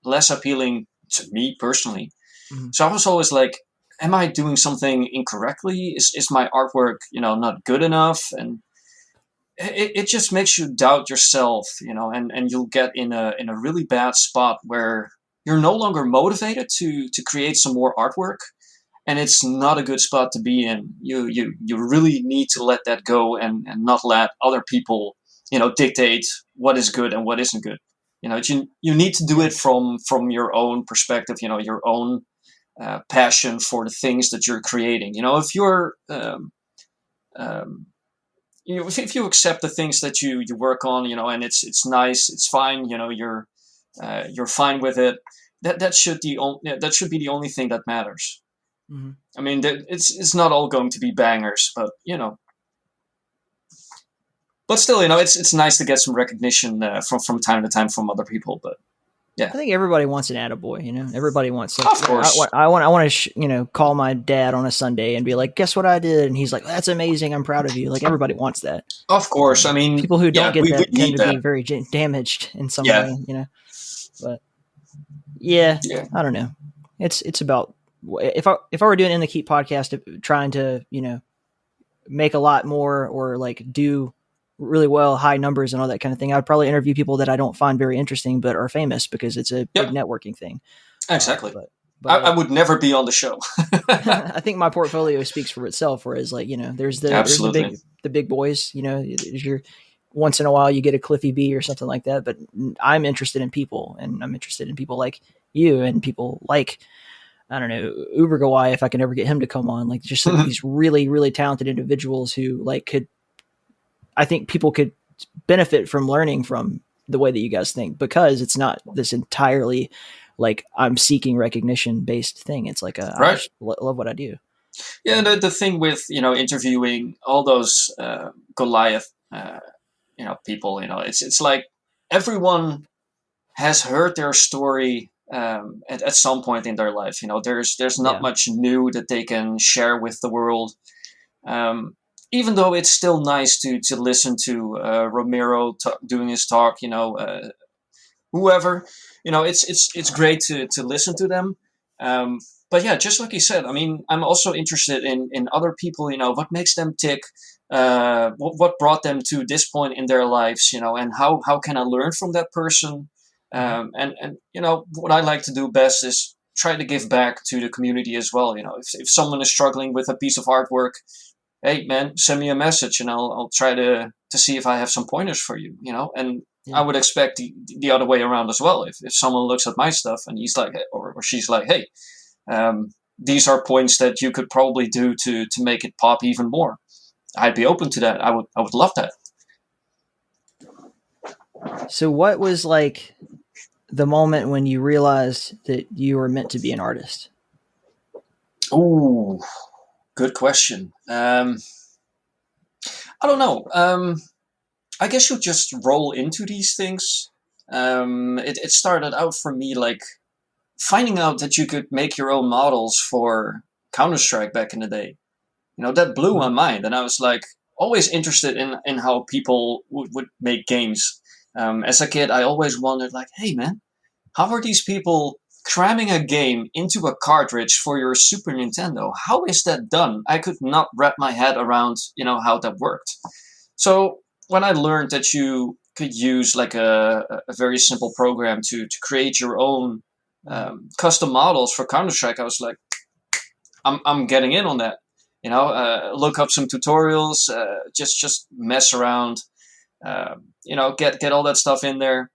less appealing to me personally. Mm-hmm. So I was always like, am I doing something incorrectly? Is my artwork not good enough? And it just makes you doubt yourself, and you'll get in a really bad spot where you're no longer motivated to create some more artwork, and it's not a good spot to be in. You really need to let that go and not let other people dictate what is good and what isn't good. You need to do it from your own perspective, your own passion for the things that you're creating. If you're if you accept the things that you work on, and it's nice, it's fine, you're fine with it. That should be the only thing that matters. Mm-hmm. I mean, it's not all going to be bangers, but but still, it's nice to get some recognition from time to time from other people. But yeah, I think everybody wants an attaboy. Everybody wants. Of course, I want to call my dad on a Sunday and be like, "Guess what I did?" And he's like, "That's amazing. I'm proud of you." Like everybody wants that. Of course, I mean, people who don't get that tend to be very damaged in some way. But yeah, I don't know. It's about if I were doing In the Keep podcast, trying to make a lot more or like do really well, high numbers and all that kind of thing, I'd probably interview people that I don't find very interesting but are famous because it's a big networking thing. Exactly. But I would never be on the show. I think my portfolio speaks for itself. Whereas, there's the big boys. Once in a while you get a Cliffy B or something like that. But I'm interested in people, and I'm interested in people like you and people like, I don't know, Uber Gawai, if I can ever get him to come on. Just these really, really talented individuals who I think people could benefit from learning from the way that you guys think, because it's not this entirely I'm seeking recognition based thing. It's right. I just love what I do. Yeah. The thing with, interviewing all those Goliath, people, it's like everyone has heard their story at some point in their life. There's not much new that they can share with the world. Even though it's still nice to listen to Romero doing his talk, whoever, it's great to listen to them. But yeah, just like you said, I mean, I'm also interested in other people, what makes them tick, what brought them to this point in their lives, and how can I learn from that person? And what I like to do best is try to give back to the community as well. If someone is struggling with a piece of artwork, hey man, send me a message and I'll try to see if I have some pointers for you, and I would expect the other way around as well. If someone looks at my stuff and he's like, or she's like, hey, these are points that you could probably do to make it pop even more, I'd be open to that. I would love that. So what was the moment when you realized that you were meant to be an artist? Ooh, good question. I don't know. I guess you just roll into these things. It started out for me finding out that you could make your own models for Counter-Strike back in the day. That blew my mind, and I was always interested in how people would make games. As a kid, I always wondered hey man, how are these people cramming a game into a cartridge for your Super Nintendo? How is that done? I could not wrap my head around, how that worked. So when I learned that you could use a very simple program to create your own custom models for Counter-Strike, I was like, I'm getting in on that. Look up some tutorials, just mess around, get all that stuff in there.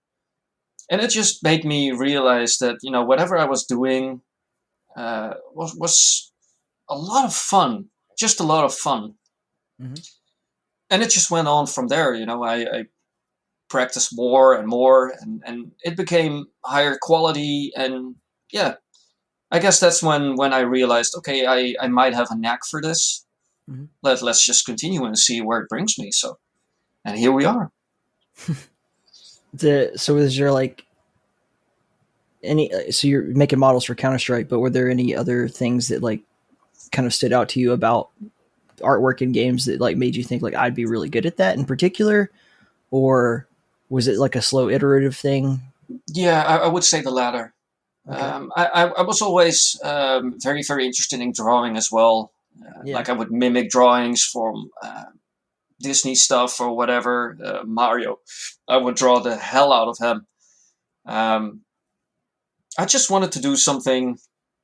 And it just made me realize that, whatever I was doing was a lot of fun, just a lot of fun. Mm-hmm. And it just went on from there. I practiced more and more, and it became higher quality. And yeah, I guess that's when I realized, okay, I might have a knack for this. Mm-hmm. Let's just continue and see where it brings me. So, and here we are. So was your so you're making models for Counter-Strike, but were there any other things that like kind of stood out to you about artwork in games that like made you think like I'd be really good at that in particular, or was it like a slow iterative thing? Yeah, I would say the latter. Okay. I was always very, very interested in drawing as well. Yeah. Like I would mimic drawings from Disney stuff or whatever. Mario, I would draw the hell out of him. I just wanted to do something,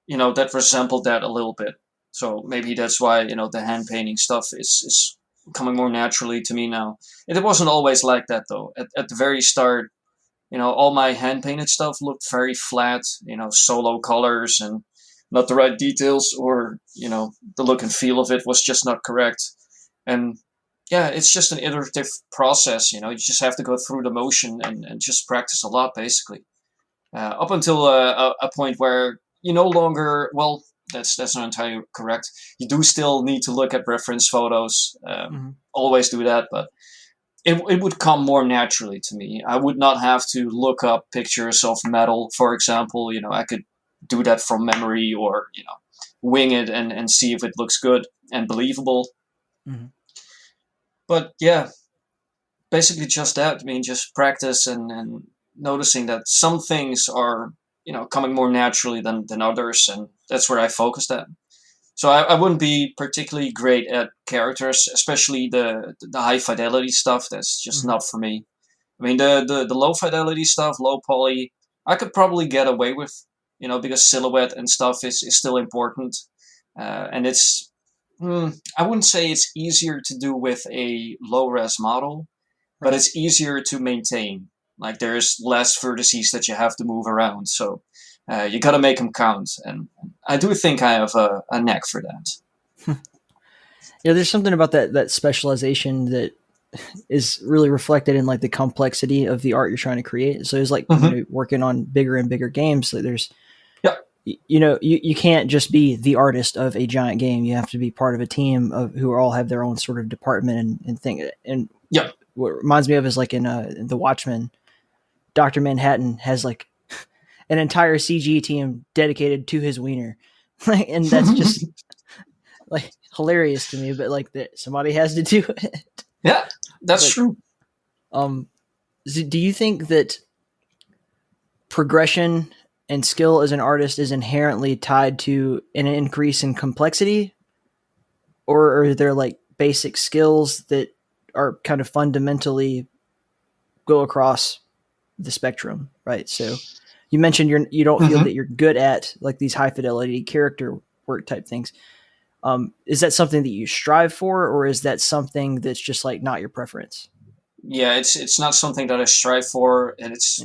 that resembled that a little bit. So maybe that's why, the hand painting stuff is coming more naturally to me now. It wasn't always like that though. At the very start, all my hand painted stuff looked very flat, solo colors and not the right details, or, the look and feel of it was just not correct. And yeah, it's just an iterative process, you just have to go through the motion and just practice a lot, basically. Up until a point where you no longer, well, that's not entirely correct. You do still need to look at reference photos, always do that, but it would come more naturally to me. I would not have to look up pictures of metal, for example. I could do that from memory, or, wing it and see if it looks good and believable. Mm-hmm. But yeah, basically just that. I mean, just practice and noticing that some things are, coming more naturally than others. And that's where I focused at. So I wouldn't be particularly great at characters, especially the high fidelity stuff. That's just not for me. I mean, the low fidelity stuff, low poly, I could probably get away with, because silhouette and stuff is still important. And it's, I wouldn't say it's easier to do with a low res model, but it's easier to maintain. Like there's less vertices that you have to move around. So you got to make them count. And I do think I have a knack for that. Yeah, there's something about that specialization that is really reflected in like the complexity of the art you're trying to create. So it's like, working on bigger and bigger games. So there's, you can't just be the artist of a giant game. You have to be part of a team who all have their own sort of department and thing. And what it reminds me of is like in The Watchmen, Dr. Manhattan has like an entire CG team dedicated to his wiener. And that's just like hilarious to me, but like that somebody has to do it. Yeah, that's true. Do you think that progression and skill as an artist is inherently tied to an increase in complexity, or are there like basic skills that are kind of fundamentally go across the spectrum, right? So you mentioned you don't feel that you're good at like these high fidelity character work type things. Is that something that you strive for, or is that something that's just like not your preference? Yeah, it's not something that I strive for, and it's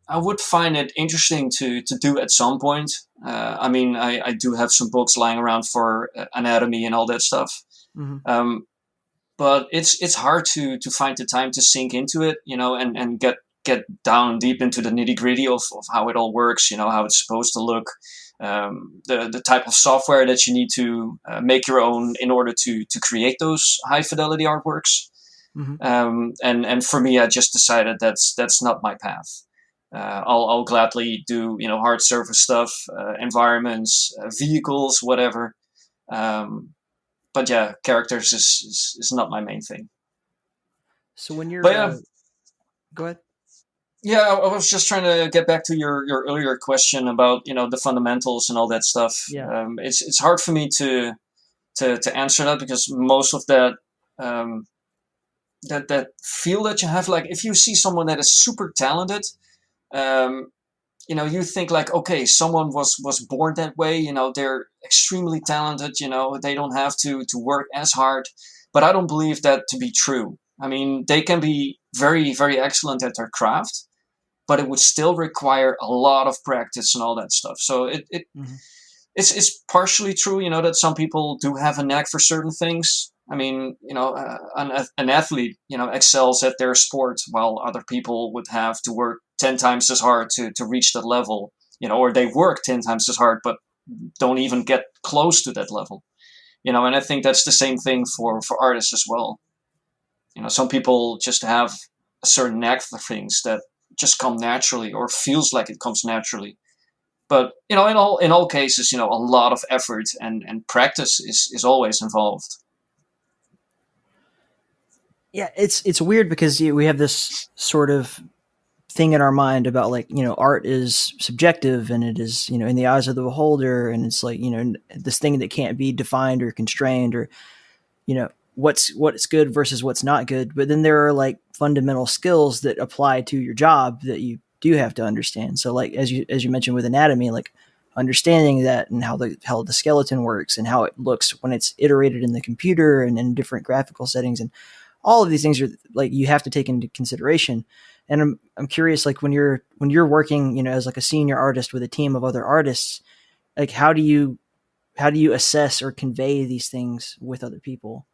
I would find it interesting to do at some point. I mean, I do have some books lying around for anatomy and all that stuff. But it's hard to find the time to sink into it, and get down deep into the nitty gritty of how it all works, how it's supposed to look, the type of software that you need to make your own in order to create those high fidelity artworks. And for me, I just decided that's not my path. I'll gladly do, hard surface stuff, environments, vehicles, whatever. But yeah, characters is not my main thing. So when you're, go ahead. Yeah, I was just trying to get back to your earlier question about, the fundamentals and all that stuff. Yeah. It's hard for me to answer that, because most of that, that feel that you have, like if you see someone that is super talented, you think like, okay, someone was born that way, they're extremely talented, they don't have to work as hard. But I don't believe that to be true. I mean, they can be very, very excellent at their craft, but it would still require a lot of practice and all that stuff. So it's partially true, that some people do have a knack for certain things. I mean, an athlete, excels at their sport, while other people would have to work 10 times as hard to reach that level, or they work 10 times as hard, but don't even get close to that level, and I think that's the same thing for artists as well. Some people just have a certain knack for things that just come naturally or feels like it comes naturally. But in all cases, a lot of effort and practice is always involved. Yeah, it's weird because we have this sort of thing in our mind about like, art is subjective and it is, in the eyes of the beholder, and it's like, this thing that can't be defined or constrained, or what's good versus what's not good. But then there are like fundamental skills that apply to your job that you do have to understand. So like as you mentioned with anatomy, like understanding that and how the skeleton works and how it looks when it's iterated in the computer and in different graphical settings, and all of these things are like you have to take into consideration. And I'm curious, like when you're working, as like a senior artist with a team of other artists, like how do you assess or convey these things with other people?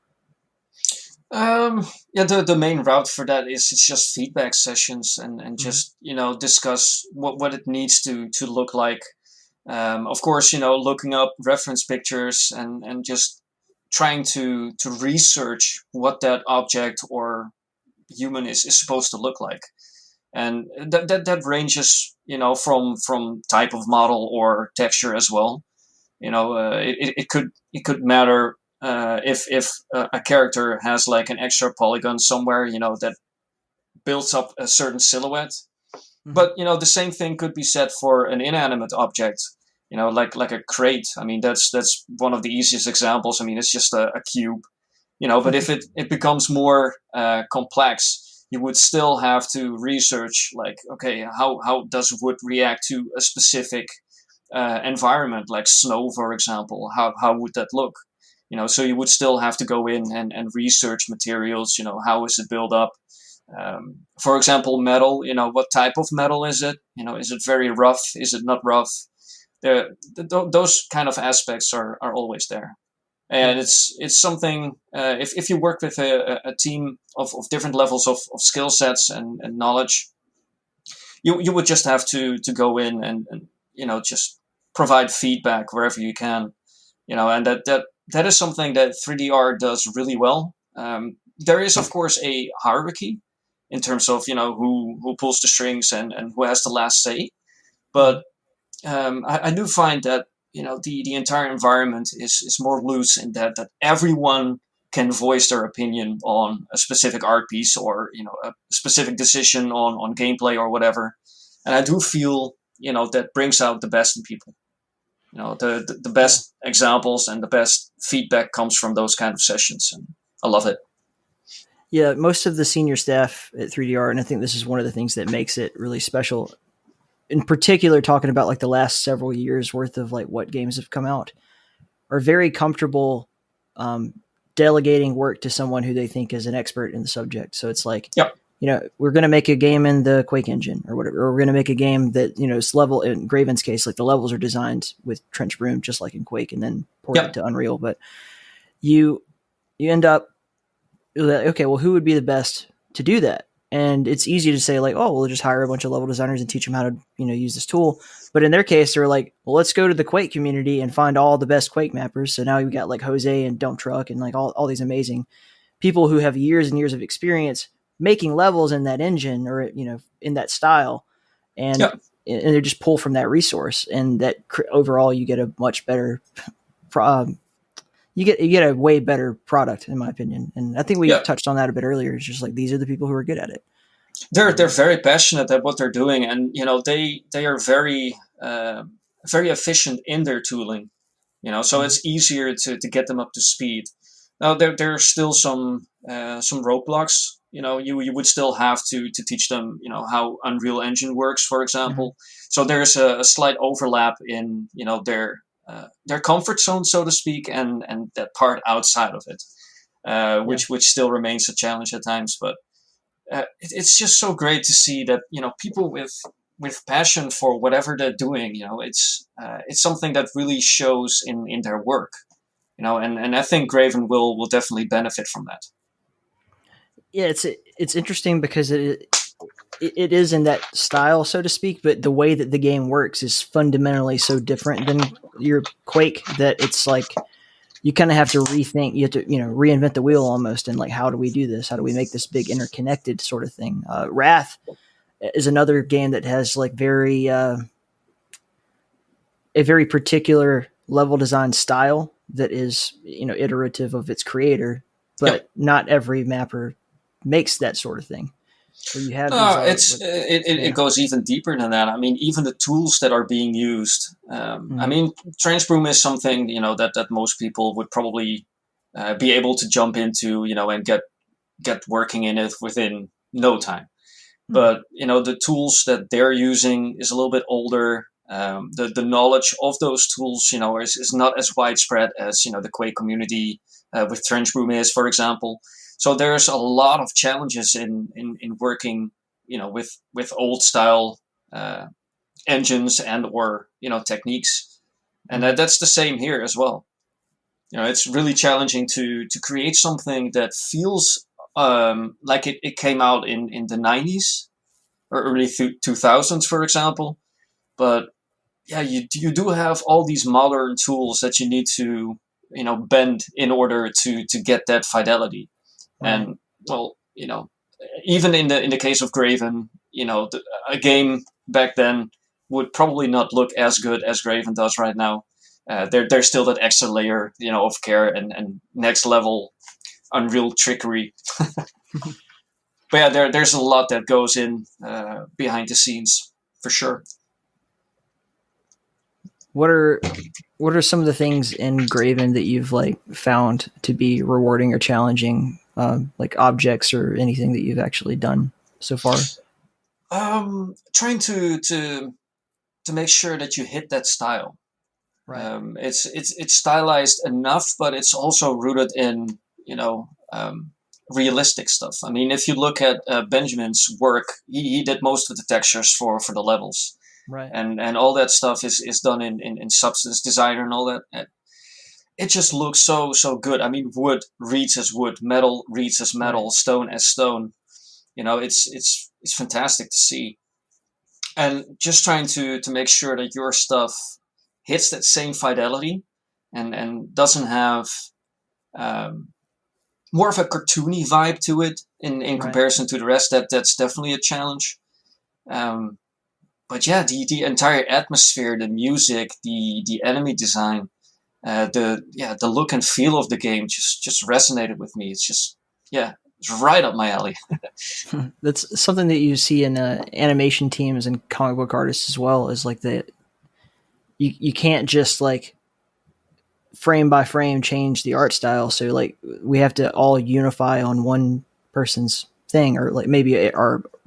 The main route for that is it's just feedback sessions and just discuss what it needs to look like. Of course, looking up reference pictures and just trying to research what that object or human is supposed to look like. And that ranges, from type of model or texture as well. It could matter if a character has like an extra polygon somewhere, that builds up a certain silhouette. Mm-hmm. But the same thing could be said for an inanimate object. Like a crate. I mean, that's one of the easiest examples. I mean, it's just a cube. But if it becomes more complex, you would still have to research, like, okay, how does wood react to a specific environment, like snow, for example? How would that look? So you would still have to go in and research materials. How is it built up? For example, metal. What type of metal is it? Is it very rough? Is it not rough? Those kind of aspects are always there. And it's something, if you work with a team of different levels of skill sets and knowledge, you would just have to go in and just provide feedback wherever you can, and that is something that 3DR does really well. There is, of course, a hierarchy in terms of, who pulls the strings and who has the last say. But I do find that the entire environment is more loose in that everyone can voice their opinion on a specific art piece or a specific decision on gameplay or whatever. And I do feel that brings out the best in people. The best examples and the best feedback comes from those kind of sessions, and I love it. Yeah, most of the senior staff at 3DR, and I think this is one of the things that makes it really special, in particular, talking about like the last several years worth of like what games have come out, are very comfortable delegating work to someone who they think is an expert in the subject. So it's like, yep. We're going to make a game in the Quake engine or whatever, or we're going to make a game that, it's level, in Graven's case, like the levels are designed with Trench Broom, just like in Quake, and then ported to Unreal. But you end up, okay, well, who would be the best to do that? And it's easy to say like, oh, we'll just hire a bunch of level designers and teach them how to, use this tool. But in their case, they're like, well, let's go to the Quake community and find all the best Quake mappers. So now you've got like Jose and Dump Truck and like all these amazing people who have years and years of experience making levels in that engine or, in that style. And, and they just pull from that resource, and that overall you get a much better, you get a way better product, in my opinion. And I think we touched on that a bit earlier. It's just like, these are the people who are good at it. They're very passionate at what they're doing, and they are very very efficient in their tooling. So it's easier to get them up to speed. Now there are still some roadblocks. You would still have to teach them how Unreal Engine works, for example. Mm-hmm. So there's a slight overlap in their comfort zone, so to speak, and that part outside of it, which still remains a challenge at times. But it's just so great to see that people with passion for whatever they're doing. It's something that really shows in their work. And I think Graven will definitely benefit from that. Yeah, it's interesting because it is in that style, so to speak, but the way that the game works is fundamentally so different than your Quake that it's like you kind of have to rethink. You have to reinvent the wheel almost, and like, how do we do this? How do we make this big interconnected sort of thing? Wrath is another game that has like a very particular level design style that is, iterative of its creator, but not every mapper makes that sort of thing. Where you have it goes even deeper than that. I mean, even the tools that are being used. I mean, Transbroom is something that most people would probably be able to jump into, and get working in it within no time. But the tools that they're using is a little bit older. The knowledge of those tools, is not as widespread as the Quake community with Transbroom is, for example. So there's a lot of challenges in working, with old style engines and or techniques, and that's the same here as well. It's really challenging to create something that feels like it came out in the 90s or early 2000s, for example. But yeah, you do have all these modern tools that you need to bend in order to get that fidelity. Right. And well, even in the case of Graven, a game back then would probably not look as good as Graven does right now. There's still that extra layer of care and next level unreal trickery. But yeah, there's a lot that goes in behind the scenes for sure. What are some of the things in Graven that you've like found to be rewarding or challenging, like objects or anything that you've actually done so far? Trying to make sure that you hit that style. Right. It's stylized enough, but it's also rooted in realistic stuff. I mean, if you look at Benjamin's work, he did most of the textures for the levels. Right. And all that stuff is done in Substance Designer and all that. It just looks so good. I mean, wood reads as wood, metal reads as metal, right. Stone as stone. It's fantastic to see. And just trying to make sure that your stuff hits that same fidelity and doesn't have more of a cartoony vibe to it in right. comparison to the rest. That's definitely a challenge. But yeah, the entire atmosphere, the music, the enemy design, the look and feel of the game just resonated with me. It's just it's right up my alley. That's something that you see in animation teams and comic book artists as well. Is like you can't just like frame by frame change the art style. So like we have to all unify on one person's thing, or like maybe a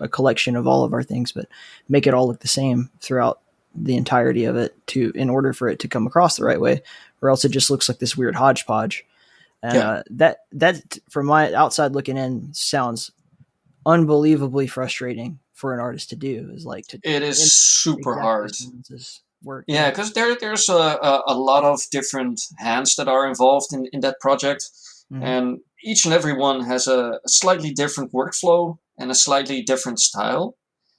collection of all of our things, but make it all look the same throughout the entirety of it in order for it to come across the right way, or else it just looks like this weird hodgepodge. And that from my outside looking in sounds unbelievably frustrating for an artist to do. It is super hard. Work. Yeah, because there's a lot of different hands that are involved in that project. Mm-hmm. And each and every one has a slightly different workflow and a slightly different style.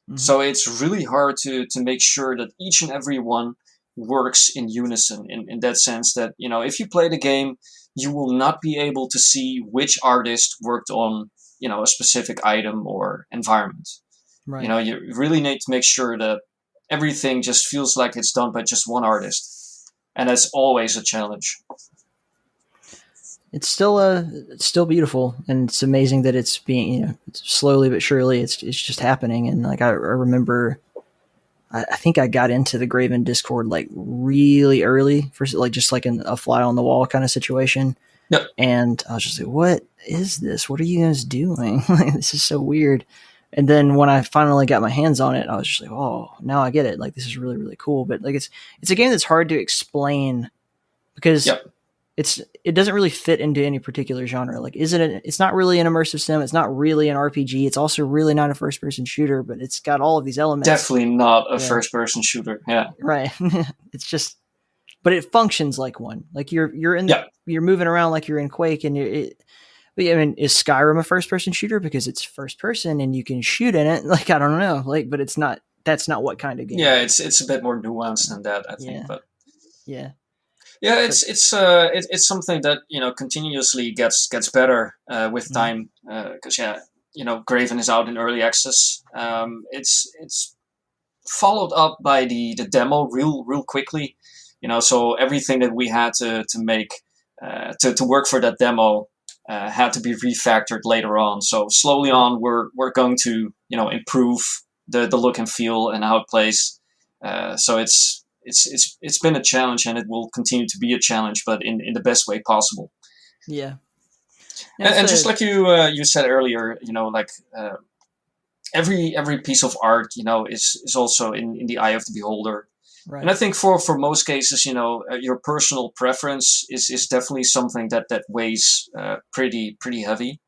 Mm-hmm. So it's really hard to make sure that each and every one works in unison in that sense that, if you play the game, you will not be able to see which artist worked on, a specific item or environment. Right. You really need to make sure that everything just feels like it's done by just one artist. And that's always a challenge. It's still beautiful, and it's amazing that it's being, slowly but surely it's just happening. And like I remember, I think I got into the Graven Discord like really early, for like just like in a fly on the wall kind of situation. Yep. And I was just like, "What is this? What are you guys doing? This is so weird." And then when I finally got my hands on it, I was just like, "Oh, now I get it. Like this is really really cool." But like it's a game that's hard to explain because. Yep. It doesn't really fit into any particular genre. Like, it's not really an immersive sim. It's not really an RPG. It's also really not a first person shooter, but it's got all of these elements. Definitely not a first person shooter. Yeah. Right. It's just, but it functions like one. Like you're moving around like you're in Quake, and is Skyrim a first person shooter because it's first person and you can shoot in it? Like, I don't know. Like, but it's not, that's not what kind of game. Yeah. It's a bit more nuanced than that, I think, but yeah. Yeah, it's something that continuously gets better with time because Graven is out in early access. It's followed up by the demo real quickly. So everything that we had to make to work for that demo had to be refactored later on. So slowly on, we're going to improve the look and feel and how it plays. So it's been a challenge, and it will continue to be a challenge, but in the best way possible. Yeah. And just like you said earlier, every piece of art, is also in the eye of the beholder. Right. And I think for most cases, your personal preference is definitely something that weighs pretty heavy.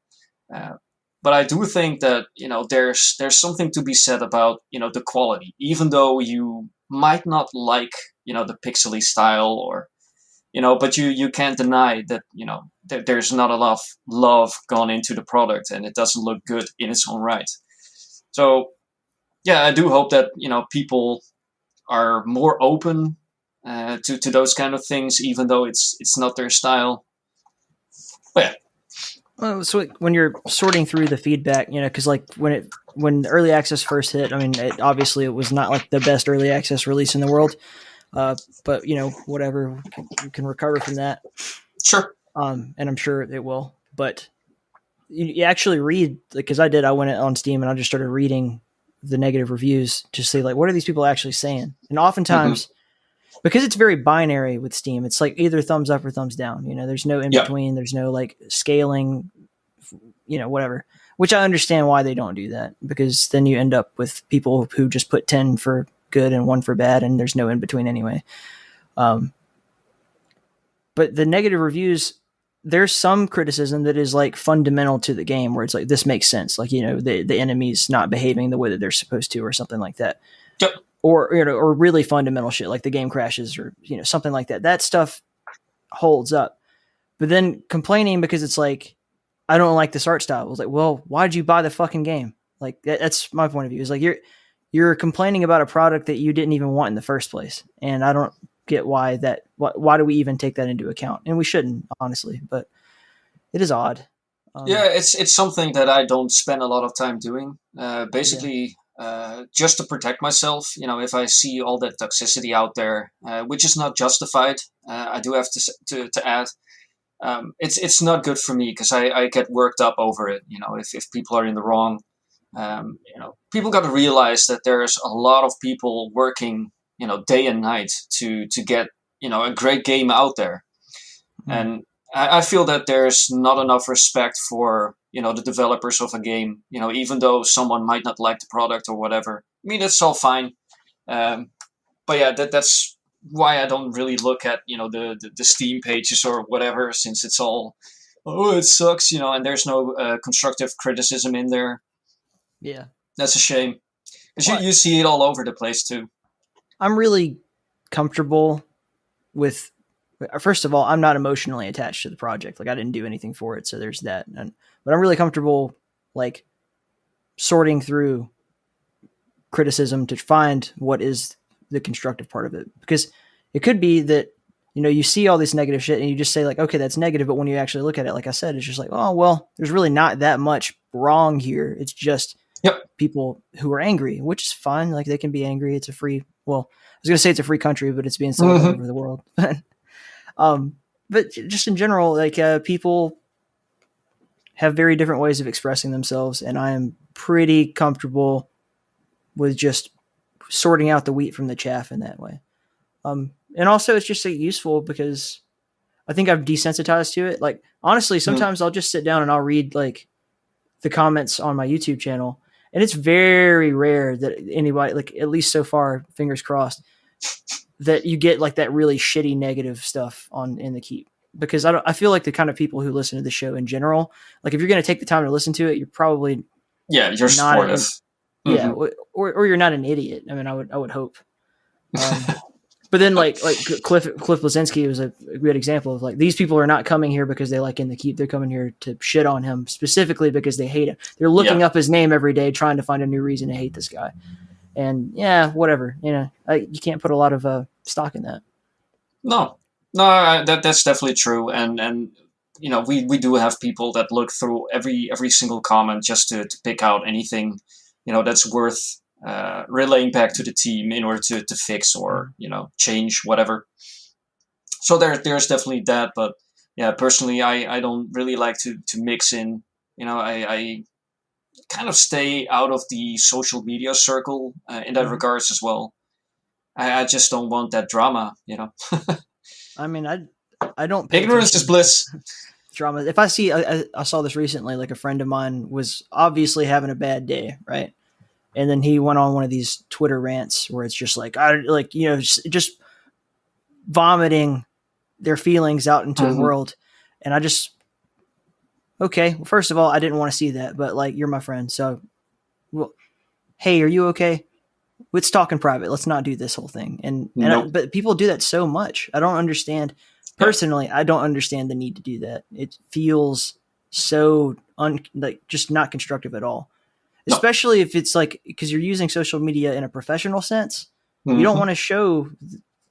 But I do think that there's something to be said about the quality, even though you might not like the pixely style, or but you can't deny that there's not a lot of love gone into the product, and it doesn't look good in its own right. So yeah, I do hope that people are more open to those kind of things, even though it's not their style. But yeah. Well, so when you're sorting through the feedback, because like when early access first hit, I mean, obviously it was not like the best early access release in the world, but whatever, you can recover from that. Sure. And I'm sure it will. But you actually read, because I went on Steam and I just started reading the negative reviews to see like what are these people actually saying, and oftentimes. Because it's very binary with Steam, it's like either thumbs up or thumbs down. There's no in between. There's no like scaling, whatever. Which I understand why they don't do that, because then you end up with people who just put 10 for good and 1 for bad, and there's no in between anyway. But the negative reviews, there's some criticism that is like fundamental to the game, where it's like this makes sense, like the enemy's not behaving the way that they're supposed to, or something like that. Yep. Or really fundamental shit like the game crashes, or something like that. That stuff holds up. But then complaining because it's like, I don't like this art style. It was like, well, why'd you buy the fucking game? Like that's my point of view. It's like you're complaining about a product that you didn't even want in the first place, and I don't get why do we even take that into account? And we shouldn't, honestly. But it is odd. It's something that I don't spend a lot of time doing. Basically. Yeah. Just to protect myself, if I see all that toxicity out there, which is not justified, I do have to add, it's not good for me, because I get worked up over it. If people are in the wrong, people got to realize that there's a lot of people working, day and night to get, a great game out there. Mm. And I feel that there's not enough respect for the developers of a game, even though someone might not like the product or whatever. I mean, that's all fine. But yeah, that's why I don't really look at, the Steam pages or whatever, since it's all, it sucks, and there's no constructive criticism in there. Yeah. That's a shame. Because you see it all over the place too. I'm really comfortable with, first of all, I'm not emotionally attached to the project. Like I didn't do anything for it. So there's that. But I'm really comfortable like sorting through criticism to find what is the constructive part of it. Because it could be that, you see all this negative shit and you just say like, okay, that's negative. But when you actually look at it, like I said, it's just like, oh, well, there's really not that much wrong here. It's just people who are angry, which is fine. Like they can be angry. It's a free, well, I was going to say it's a free country, but it's being sold all over the world. But just in general, like people have very different ways of expressing themselves, and I am pretty comfortable with just sorting out the wheat from the chaff in that way. And also it's just useful because I think I've desensitized to it. Like honestly, sometimes I'll just sit down and I'll read like the comments on my YouTube channel, and it's very rare that anybody, like at least so far, fingers crossed, that you get like that really shitty negative stuff in the Keep, because I feel like the kind of people who listen to the show in general, like if you're going to take the time to listen to it, you're probably you're supportive. Yeah, or you're not an idiot. I mean, I would hope. But then like Cliff Blazinski was a good example of like, these people are not coming here because they like In the Keep. They're coming here to shit on him specifically because they hate him. They're looking up his name every day, trying to find a new reason to hate this guy. And yeah, whatever, you can't put a lot of stock in that. No, that's definitely true. And we do have people that look through every single comment just to pick out anything, that's worth relaying back to the team in order to fix or, change whatever. So there's definitely that, but yeah, personally, I don't really like to mix in, I kind of stay out of the social media circle in that regards as well. I just don't want that drama, I mean, I don't pay Ignorance is bliss. Drama. If I see, I saw this recently, like a friend of mine was obviously having a bad day, right? And then he went on one of these Twitter rants where it's just like, just vomiting their feelings out into the world. And I just, okay, well, first of all, I didn't want to see that, but like, you're my friend. So, well, hey, are you okay? Let's talk in private. Let's not do this whole thing. And Nope. But people do that so much. I don't understand. Personally, I don't understand the need to do that. It feels so just not constructive at all. No. Especially if it's like, because you're using social media in a professional sense. You don't want to show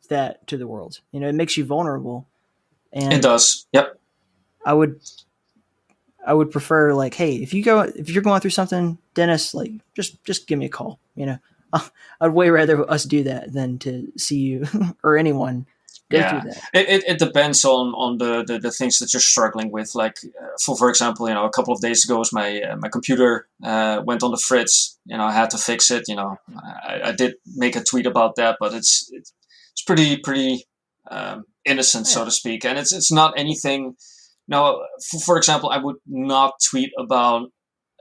that to the world. It makes you vulnerable. And it does. Yep. I would prefer, like, hey, if you're going through something, Dennis, like just give me a call. I'd way rather us do that than to see you or anyone go through that. It depends on the things that you're struggling with. Like for example, a couple of days ago, my computer went on the fritz. I had to fix it. I did make a tweet about that, but it's pretty innocent, so to speak, and it's not anything. Now, for example, I would not tweet about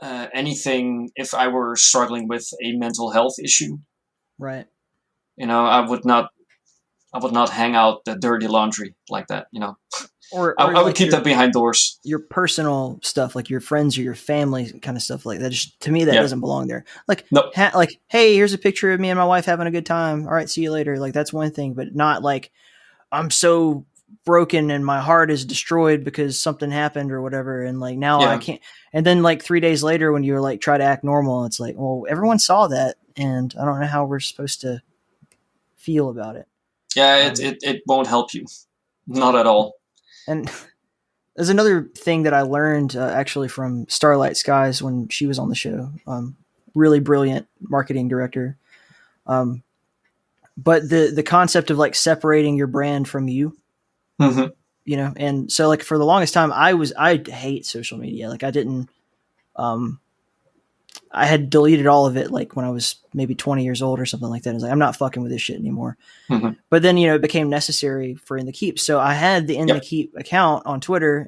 anything if I were struggling with a mental health issue. Right. I would not hang out the dirty laundry like that, Or I would keep that behind doors. Your personal stuff, like your friends or your family kind of stuff like that. Just, to me, that doesn't belong there. Like, nope. Like, hey, here's a picture of me and my wife having a good time. All right, see you later. Like, that's one thing, but not like I'm so broken and my heart is destroyed because something happened or whatever. And like, now I can't. And then like 3 days later, when you're like, try to act normal, it's like, well, everyone saw that. And I don't know how we're supposed to feel about it. Yeah, it won't help you. Not at all. And there's another thing that I learned actually from Starlight Skies when she was on the show. Really brilliant marketing director. But the concept of like separating your brand from you, and so like for the longest time I hate social media. Like I didn't, I had deleted all of it like when I was maybe 20 years old or something like that. I was like, I'm not fucking with this shit anymore. But then, it became necessary for In the Keep. So I had the In the Keep account on Twitter,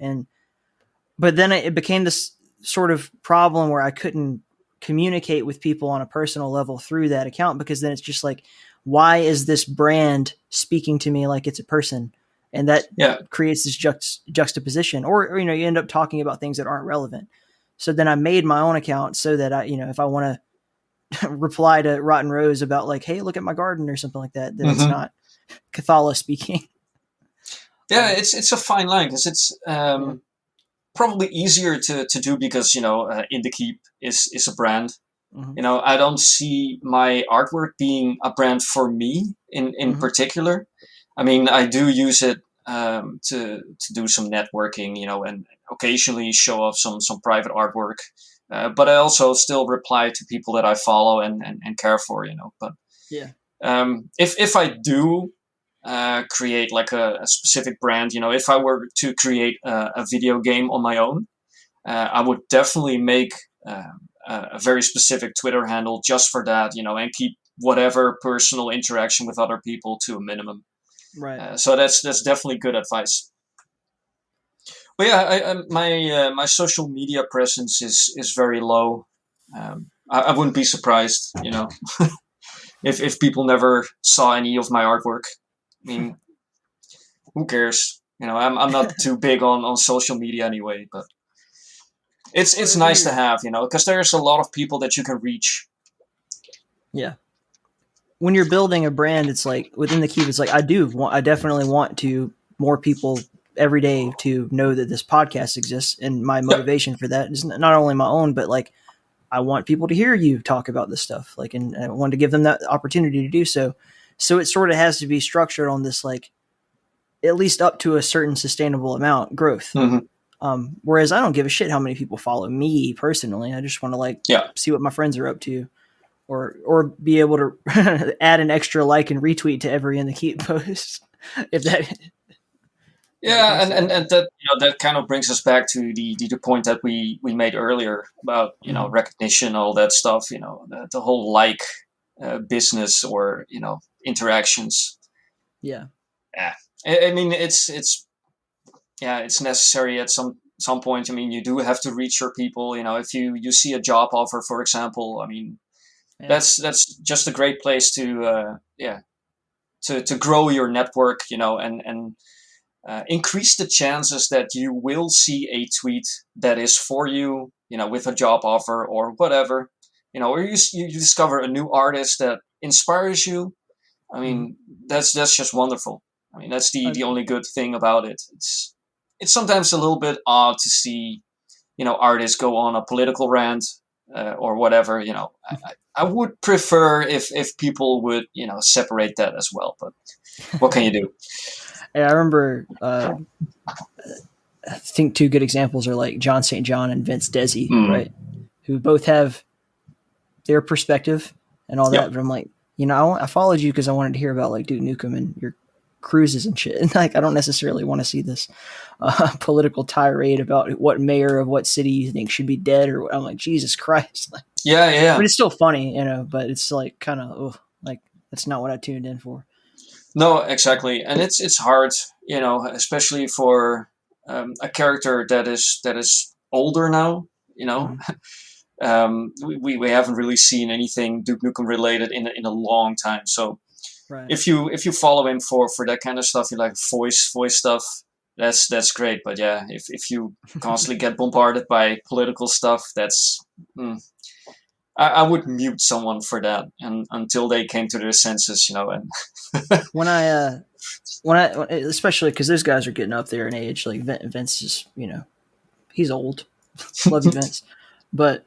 but then it became this sort of problem where I couldn't communicate with people on a personal level through that account, because then it's just like, why is this brand speaking to me like it's a person? And that creates this juxtaposition, or you end up talking about things that aren't relevant. So then I made my own account so that I, if I want to reply to Rotten Rose about like, hey, look at my garden or something like that, then it's not Cathala speaking. Yeah, it's a fine line, because it's probably easier to do because, In the Keep is a brand. I don't see my artwork being a brand for me in particular. I mean, I do use it to do some networking, and occasionally show off some private artwork. But I also still reply to people that I follow and care for, But if I do create like a specific brand, if I were to create a video game on my own, I would definitely make a very specific Twitter handle just for that, and keep whatever personal interaction with other people to a minimum. Right. So that's definitely good advice. But yeah, my social media presence is very low. I wouldn't be surprised, if people never saw any of my artwork. I mean, who cares? I'm not too big on social media anyway, but it's nice to have, because there's a lot of people that you can reach. Yeah. When you're building a brand, it's like within the Keep, it's like, I definitely want to more people every day to know that this podcast exists. And my motivation for that is not only my own, but like, I want people to hear you talk about this stuff. Like, and I want to give them that opportunity to do so. So it sort of has to be structured on this, like, at least up to a certain sustainable amount growth. Whereas I don't give a shit how many people follow me personally. I just want to see what my friends are up to, or be able to add an extra like and retweet to every In the Keep post. If that. Yeah, and that that kind of brings us back to the point that we made earlier about recognition, all that stuff. The whole business or interactions. Yeah. Yeah. I mean, it's necessary at some point. I mean, you do have to reach your people. If you see a job offer, for example, I mean, that's just a great place to grow your network. And increase the chances that you will see a tweet that is for you. With a job offer or whatever. Or you discover a new artist that inspires you. I mean, that's just wonderful. I mean, that's the only good thing about it. It's sometimes a little bit odd to see, artists go on a political rant or whatever. I would prefer if people would, separate that as well. But what can you do? Yeah, I remember. I think two good examples are like John St. John and Vince Desi, right? Who both have their perspective and all that. But I'm like, I followed you because I wanted to hear about like Duke Nukem and your cruises and shit. And like, I don't necessarily want to see this political tirade about what mayor of what city you think should be dead. Or I'm like, Jesus Christ. Like, yeah. But it's still funny, but it's like kind of like that's not what I tuned in for. No, exactly, and it's hard, especially for a character that is older now. We haven't really seen anything Duke Nukem related in a long time. So right. if you follow him for that kind of stuff, you like voice stuff. That's great. But yeah, if you constantly get bombarded by political stuff, that's I would mute someone for that, and until they came to their senses, And when I especially because those guys are getting up there in age, like Vince is, he's old. Love you, Vince, but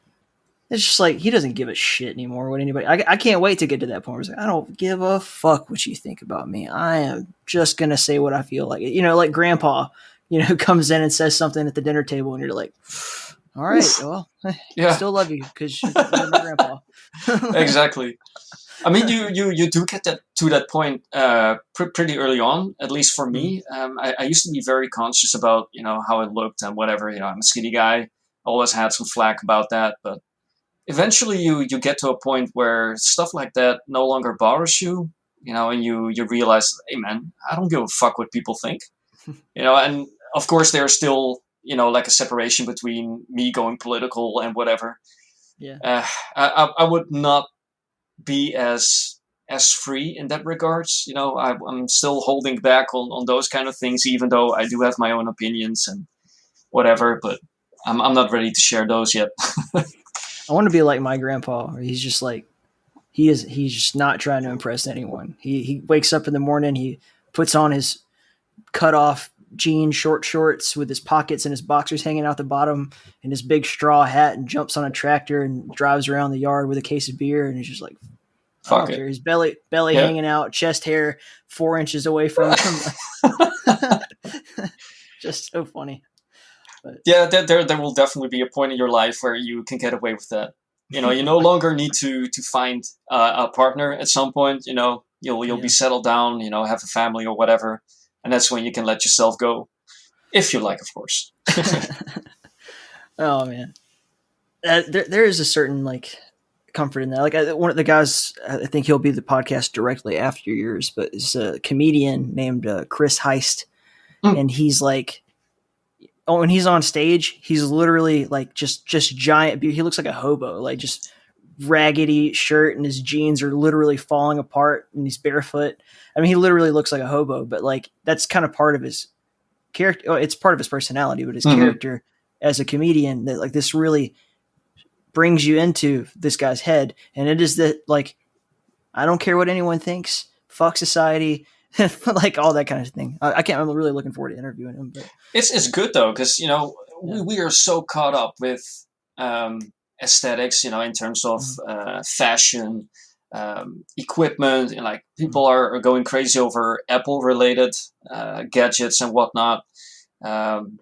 it's just like he doesn't give a shit anymore what anybody. I can't wait to get to that point where it's like, I don't give a fuck what you think about me. I am just gonna say what I feel like. Like Grandpa, comes in and says something at the dinner table, and you're like, all right, well, I still love you because you're my grandpa. Exactly. I mean, you do get to that point pretty early on, at least for me. I used to be very conscious about, how I looked and whatever. I'm a skinny guy. Always had some flack about that. But eventually you get to a point where stuff like that no longer bothers you, and you realize, hey, man, I don't give a fuck what people think. And of course there's still, like a separation between me going political and whatever. Yeah. I would not be as free in that regards. I'm still holding back on those kind of things, even though I do have my own opinions and whatever, but I'm not ready to share those yet. I want to be like my grandpa. He's just like, he's just not trying to impress anyone. He wakes up in the morning, he puts on his cut off jean short shorts with his pockets and his boxers hanging out the bottom and his big straw hat, and jumps on a tractor and drives around the yard with a case of beer. And he's just like, fuck it. His belly hanging out, chest hair 4 inches away from him. Just so funny. But yeah, there will definitely be a point in your life where you can get away with that. You no longer need to find a partner at some point. You'll be settled down. Have a family or whatever, and that's when you can let yourself go, if you like, of course. Oh man, there is a certain like comfort in that. Like one of the guys, I think he'll be the podcast directly after yours, but it's a comedian named Chris Heist, and he's like, when he's on stage, he's literally like just giant. He looks like a hobo, like just raggedy shirt, and his jeans are literally falling apart, and he's barefoot. I mean, he literally looks like a hobo, but like that's kind of part of his character. It's part of his personality, but his character as a comedian, that like this really brings you into this guy's head. And it is that like, I don't care what anyone thinks, fuck society, like all that kind of thing. I'm really looking forward to interviewing him. But it's good though, because we are so caught up with aesthetics, in terms of fashion, equipment, and like people are going crazy over Apple related gadgets and whatnot.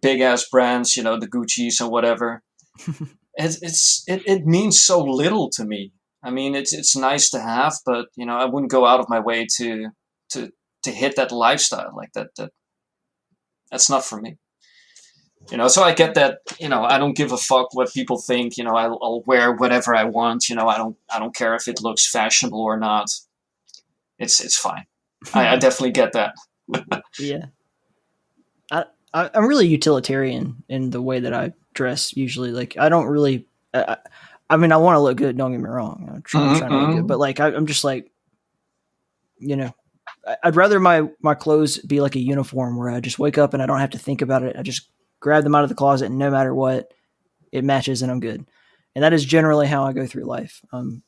big ass brands, you know, the Gucci's and whatever. It means so little to me. I mean, it's nice to have, but you know, I wouldn't go out of my way to hit that lifestyle like that. That's not for me. You know, so I get that. You know, I don't give a fuck what people think. You know, I'll wear whatever I want. You know, I don't care if it looks fashionable or not. It's fine. I definitely get that. Yeah. I'm really utilitarian in the way that I dress usually. Like, I don't really, I mean, I want to look good. Don't get me wrong. I'm trying to look good, but like, I'm just like, you know, I'd rather my clothes be like a uniform where I just wake up and I don't have to think about it. I just grab them out of the closet and no matter what, it matches and I'm good. And that is generally how I go through life. I'm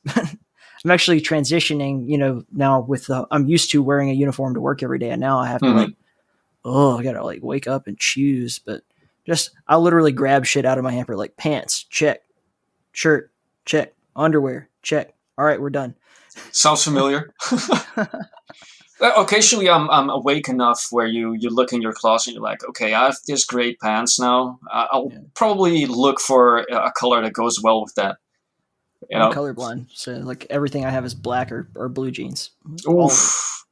actually transitioning, you know, now with I'm used to wearing a uniform to work every day. And now I have to like, I gotta like wake up and choose, but I'll literally grab shit out of my hamper, like pants, check, shirt, check, underwear, check. All right, we're done. Sounds familiar. Occasionally I'm awake enough where you look in your closet and you're like, okay, I have this great pants now. I'll probably look for a color that goes well with that. You know? I'm colorblind, so like everything I have is black or blue jeans. Oof.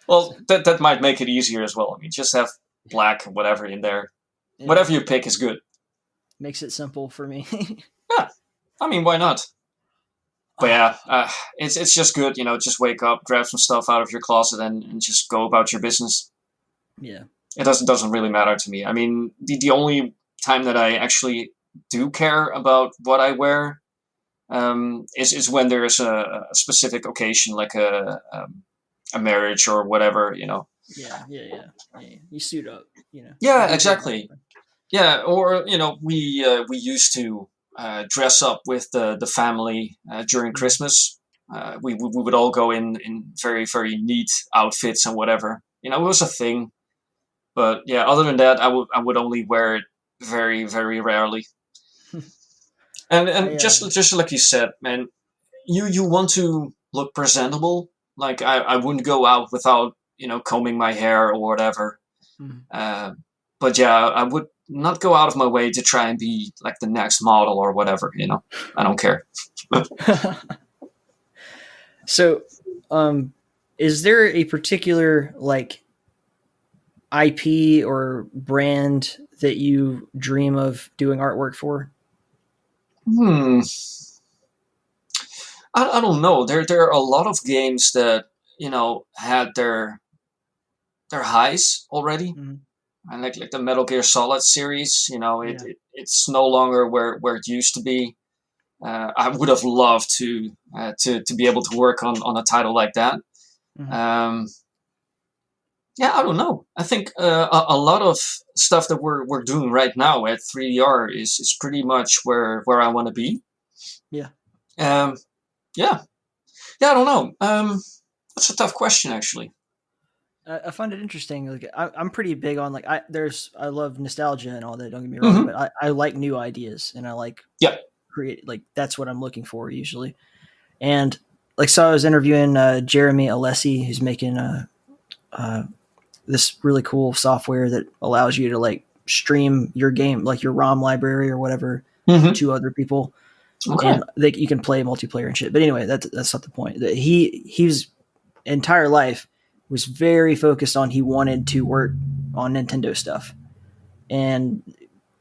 Well, that might make it easier as well. I mean, just have black, whatever in there. Yeah. Whatever you pick is good. Makes it simple for me. Yeah, I mean, why not? But yeah, it's just good, you know, just wake up, grab some stuff out of your closet and just go about your business. Yeah. It doesn't really matter to me. I mean, the only time that I actually do care about what I wear is when there's a specific occasion, like a marriage or whatever, you know. Yeah. You suit up, you know. Yeah, exactly. Yeah, or, you know, we used to dress up with the family during Christmas. We would all go in very, very neat outfits and whatever. You know, it was a thing. But yeah, other than that, I would only wear it very, very rarely. And just like you said, man, you want to look presentable. Like I wouldn't go out without, you know, combing my hair or whatever. But yeah, I would not go out of my way to try and be like the next model or whatever, you know. I don't care. So, is there a particular like IP or brand that you dream of doing artwork for? I don't know. There are a lot of games that, you know, had their highs already. And like the Metal Gear Solid series, you know, it's no longer where it used to be. I would have loved to be able to work on a title like that. Yeah, I don't know. I think a lot of stuff that we're doing right now at 3DR is pretty much where I want to be. Yeah. Yeah. I don't know. That's a tough question, actually. I find it interesting. Like I'm pretty big on like I love nostalgia and all that. Don't get me wrong, but I like new ideas and I like create, like that's what I'm looking for usually. And like, so I was interviewing Jeremy Alessi, who's making this really cool software that allows you to like stream your game, like your ROM library or whatever, to other people. Okay. And you can play multiplayer and shit. But anyway, that's not the point. That he's entire life was very focused on, he wanted to work on Nintendo stuff. And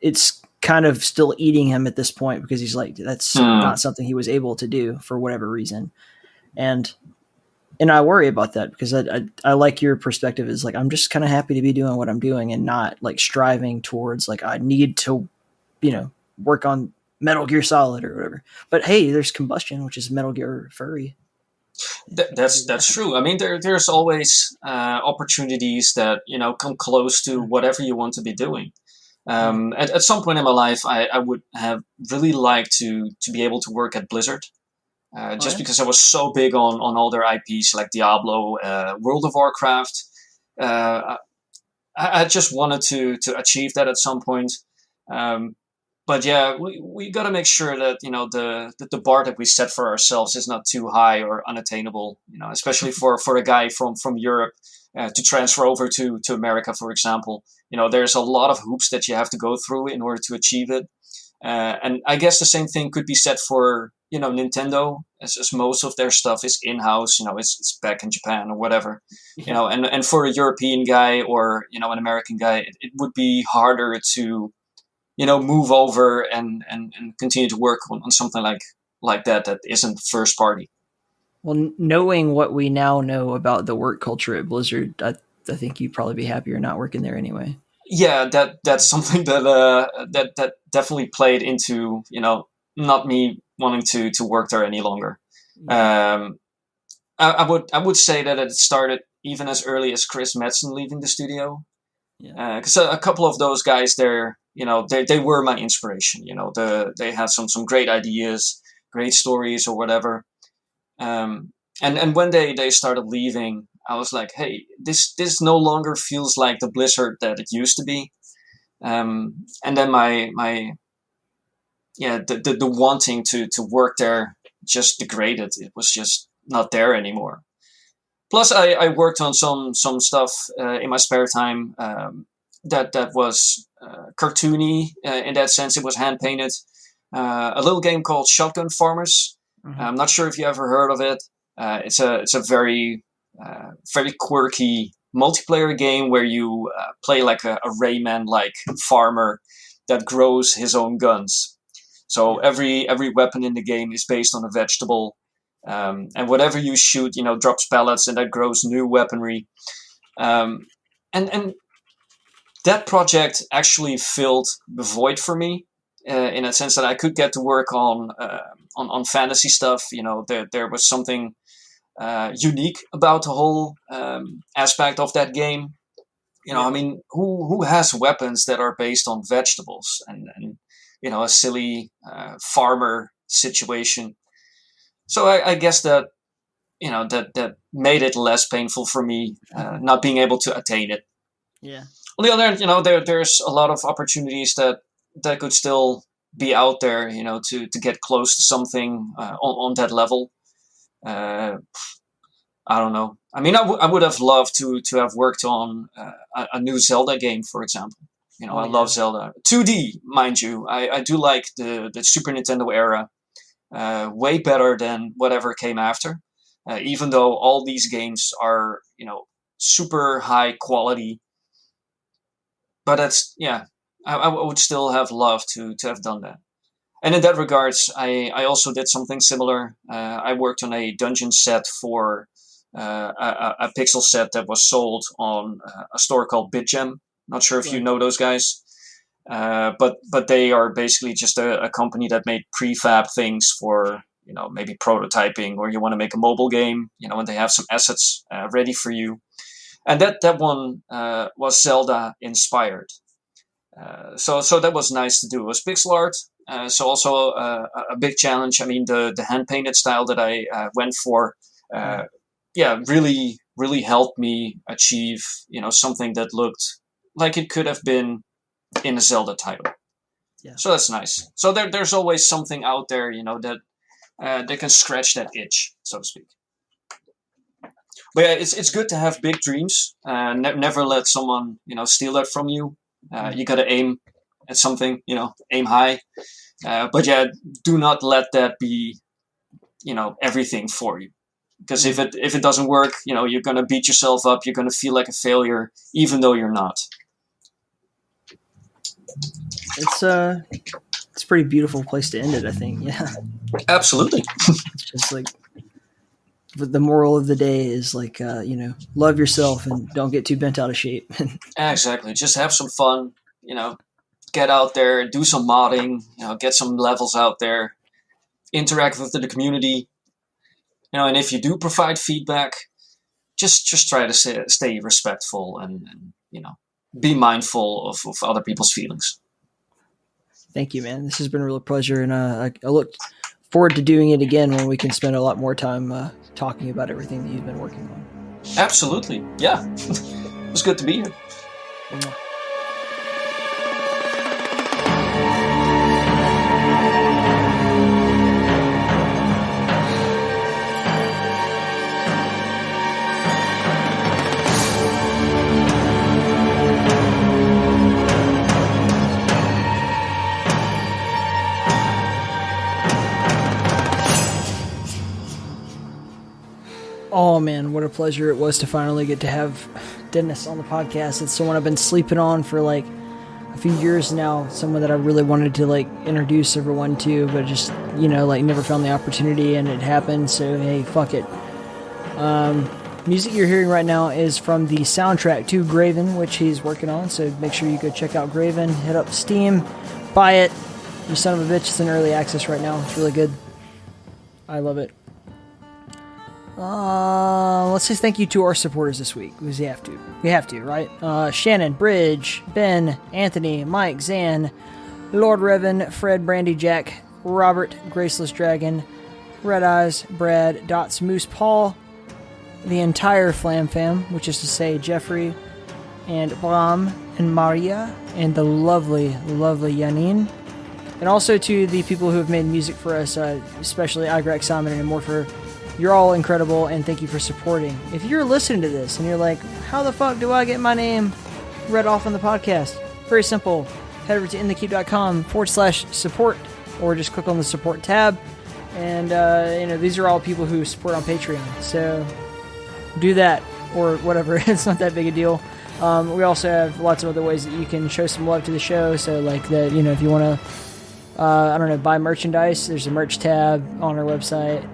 it's kind of still eating him at this point because he's like, that's not something he was able to do for whatever reason. And I worry about that because I like your perspective is like, I'm just kind of happy to be doing what I'm doing and not like striving towards like, I need to, you know, work on Metal Gear Solid or whatever. But hey, there's Combustion, which is Metal Gear Furry. That's true. I mean, there's always opportunities that, you know, come close to whatever you want to be doing. At some point in my life, I would have really liked to be able to work at Blizzard, because I was so big on all their IPs like Diablo, World of Warcraft. I just wanted to achieve that at some point. But yeah, we got to make sure that, you know, the bar that we set for ourselves is not too high or unattainable. You know, especially for a guy from Europe. to transfer over to America, for example. There's a lot of hoops that you have to go through in order to achieve it. And I guess the same thing could be said for, Nintendo, as most of their stuff is in-house, it's back in Japan or whatever, and for a European guy or, an American guy, it would be harder to, move over and continue to work on something like that isn't first party. Well, knowing what we now know about the work culture at Blizzard, I think you'd probably be happier not working there anyway. Yeah, that's something that definitely played into, not me wanting to work there any longer. I would say that it started even as early as Chris Metzen leaving the studio. Because a couple of those guys there, they were my inspiration. They had some great ideas, great stories, or whatever. And when they started leaving, I was like, hey, this no longer feels like the Blizzard that it used to be. And then the wanting to work there just degraded. It was just not there anymore. Plus, I worked on some stuff in my spare time that was cartoony in that sense. It was hand painted. A little game called Shotgun Farmers. Mm-hmm. I'm not sure if you ever heard of it. It's a very very quirky multiplayer game where you play like a Rayman-like farmer that grows his own guns. So every weapon in the game is based on a vegetable, and whatever you shoot, drops pellets, and that grows new weaponry. And that project actually filled the void for me, in a sense that I could get to work on fantasy stuff. There was something unique about the whole aspect of that game. I mean, who has weapons that are based on vegetables and a silly farmer situation? So I guess that that made it less painful for me not being able to attain it. Yeah. On the other hand, there's a lot of opportunities that could still be out there, to get close to something on that level. I don't know. I mean, I would have loved to have worked on a new Zelda game, for example. I love Zelda. 2D, mind you. I do like the Super Nintendo era way better than whatever came after. Even though all these games are, super high quality. But that's, I would still have loved to have done that. And in that regards, I also did something similar. I worked on a dungeon set for a pixel set that was sold on a store called BitGem. Not sure if you know those guys, but they are basically just a company that made prefab things for maybe prototyping, or you want to make a mobile game, and they have some assets ready for you. And that one was Zelda inspired. So that was nice to do. It was pixel art. So also a big challenge. I mean, the hand painted style that I went for, really, really helped me achieve, something that looked like it could have been in a Zelda title. Yeah. So that's nice. So there's always something out there, that they can scratch that itch, so to speak. But yeah, it's good to have big dreams. Never let someone, steal that from you. You got to aim at something, aim high. But yeah, do not let that be, everything for you. Because if it doesn't work, you're going to beat yourself up. You're going to feel like a failure, even though you're not. It's a pretty beautiful place to end it, I think. Yeah. Absolutely. It's just like, the moral of the day is like, love yourself and don't get too bent out of shape. Exactly. Just have some fun, get out there, do some modding, get some levels out there, interact with the community, and if you do provide feedback, just try to stay respectful and be mindful of other people's feelings. Thank you, man. This has been a real pleasure. And I look forward to doing it again when we can spend a lot more time talking about everything that you've been working on. Absolutely. Yeah. It was good to be here. Yeah. Oh man, what a pleasure it was to finally get to have Dennis on the podcast. It's someone I've been sleeping on for like a few years now. Someone that I really wanted to like introduce everyone to, but just, like never found the opportunity, and it happened. So hey, fuck it. Music you're hearing right now is from the soundtrack to Graven, which he's working on. So make sure you go check out Graven. Hit up Steam, buy it. You son of a bitch! It's in early access right now. It's really good. I love it. Let's say thank you to our supporters this week, because we have to. We have to, right? Shannon, Bridge, Ben, Anthony, Mike, Zan, Lord Revan, Fred, Brandy, Jack, Robert, Graceless Dragon, Red Eyes, Brad, Dots, Moose, Paul, the entire Flam Fam, which is to say Jeffrey, and Bram, and Maria, and the lovely, lovely Janine. And also to the people who have made music for us, especially Igrex, Simon, and Morpher. You're all incredible, and thank you for supporting. If you're listening to this and you're like, how the fuck do I get my name read off on the podcast? Very simple. Head over to inthekeep.com/support, or just click on the support tab. And, these are all people who support on Patreon. So do that, or whatever. It's not that big a deal. We also have lots of other ways that you can show some love to the show. So, like, that, if you want to, buy merchandise, there's a merch tab on our website,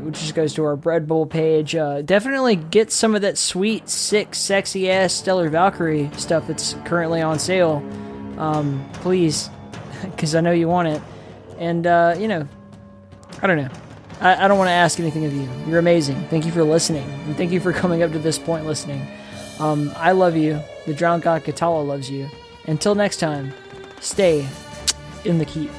which just goes to our Bread Bowl page. Definitely get some of that sweet, sick, sexy ass Stellar Valkyrie stuff that's currently on sale. Please, because I know you want it. And, I don't know. I don't want to ask anything of you. You're amazing. Thank you for listening. And thank you for coming up to this point listening. I love you. The Drowned God Katala loves you. Until next time, stay in the keep.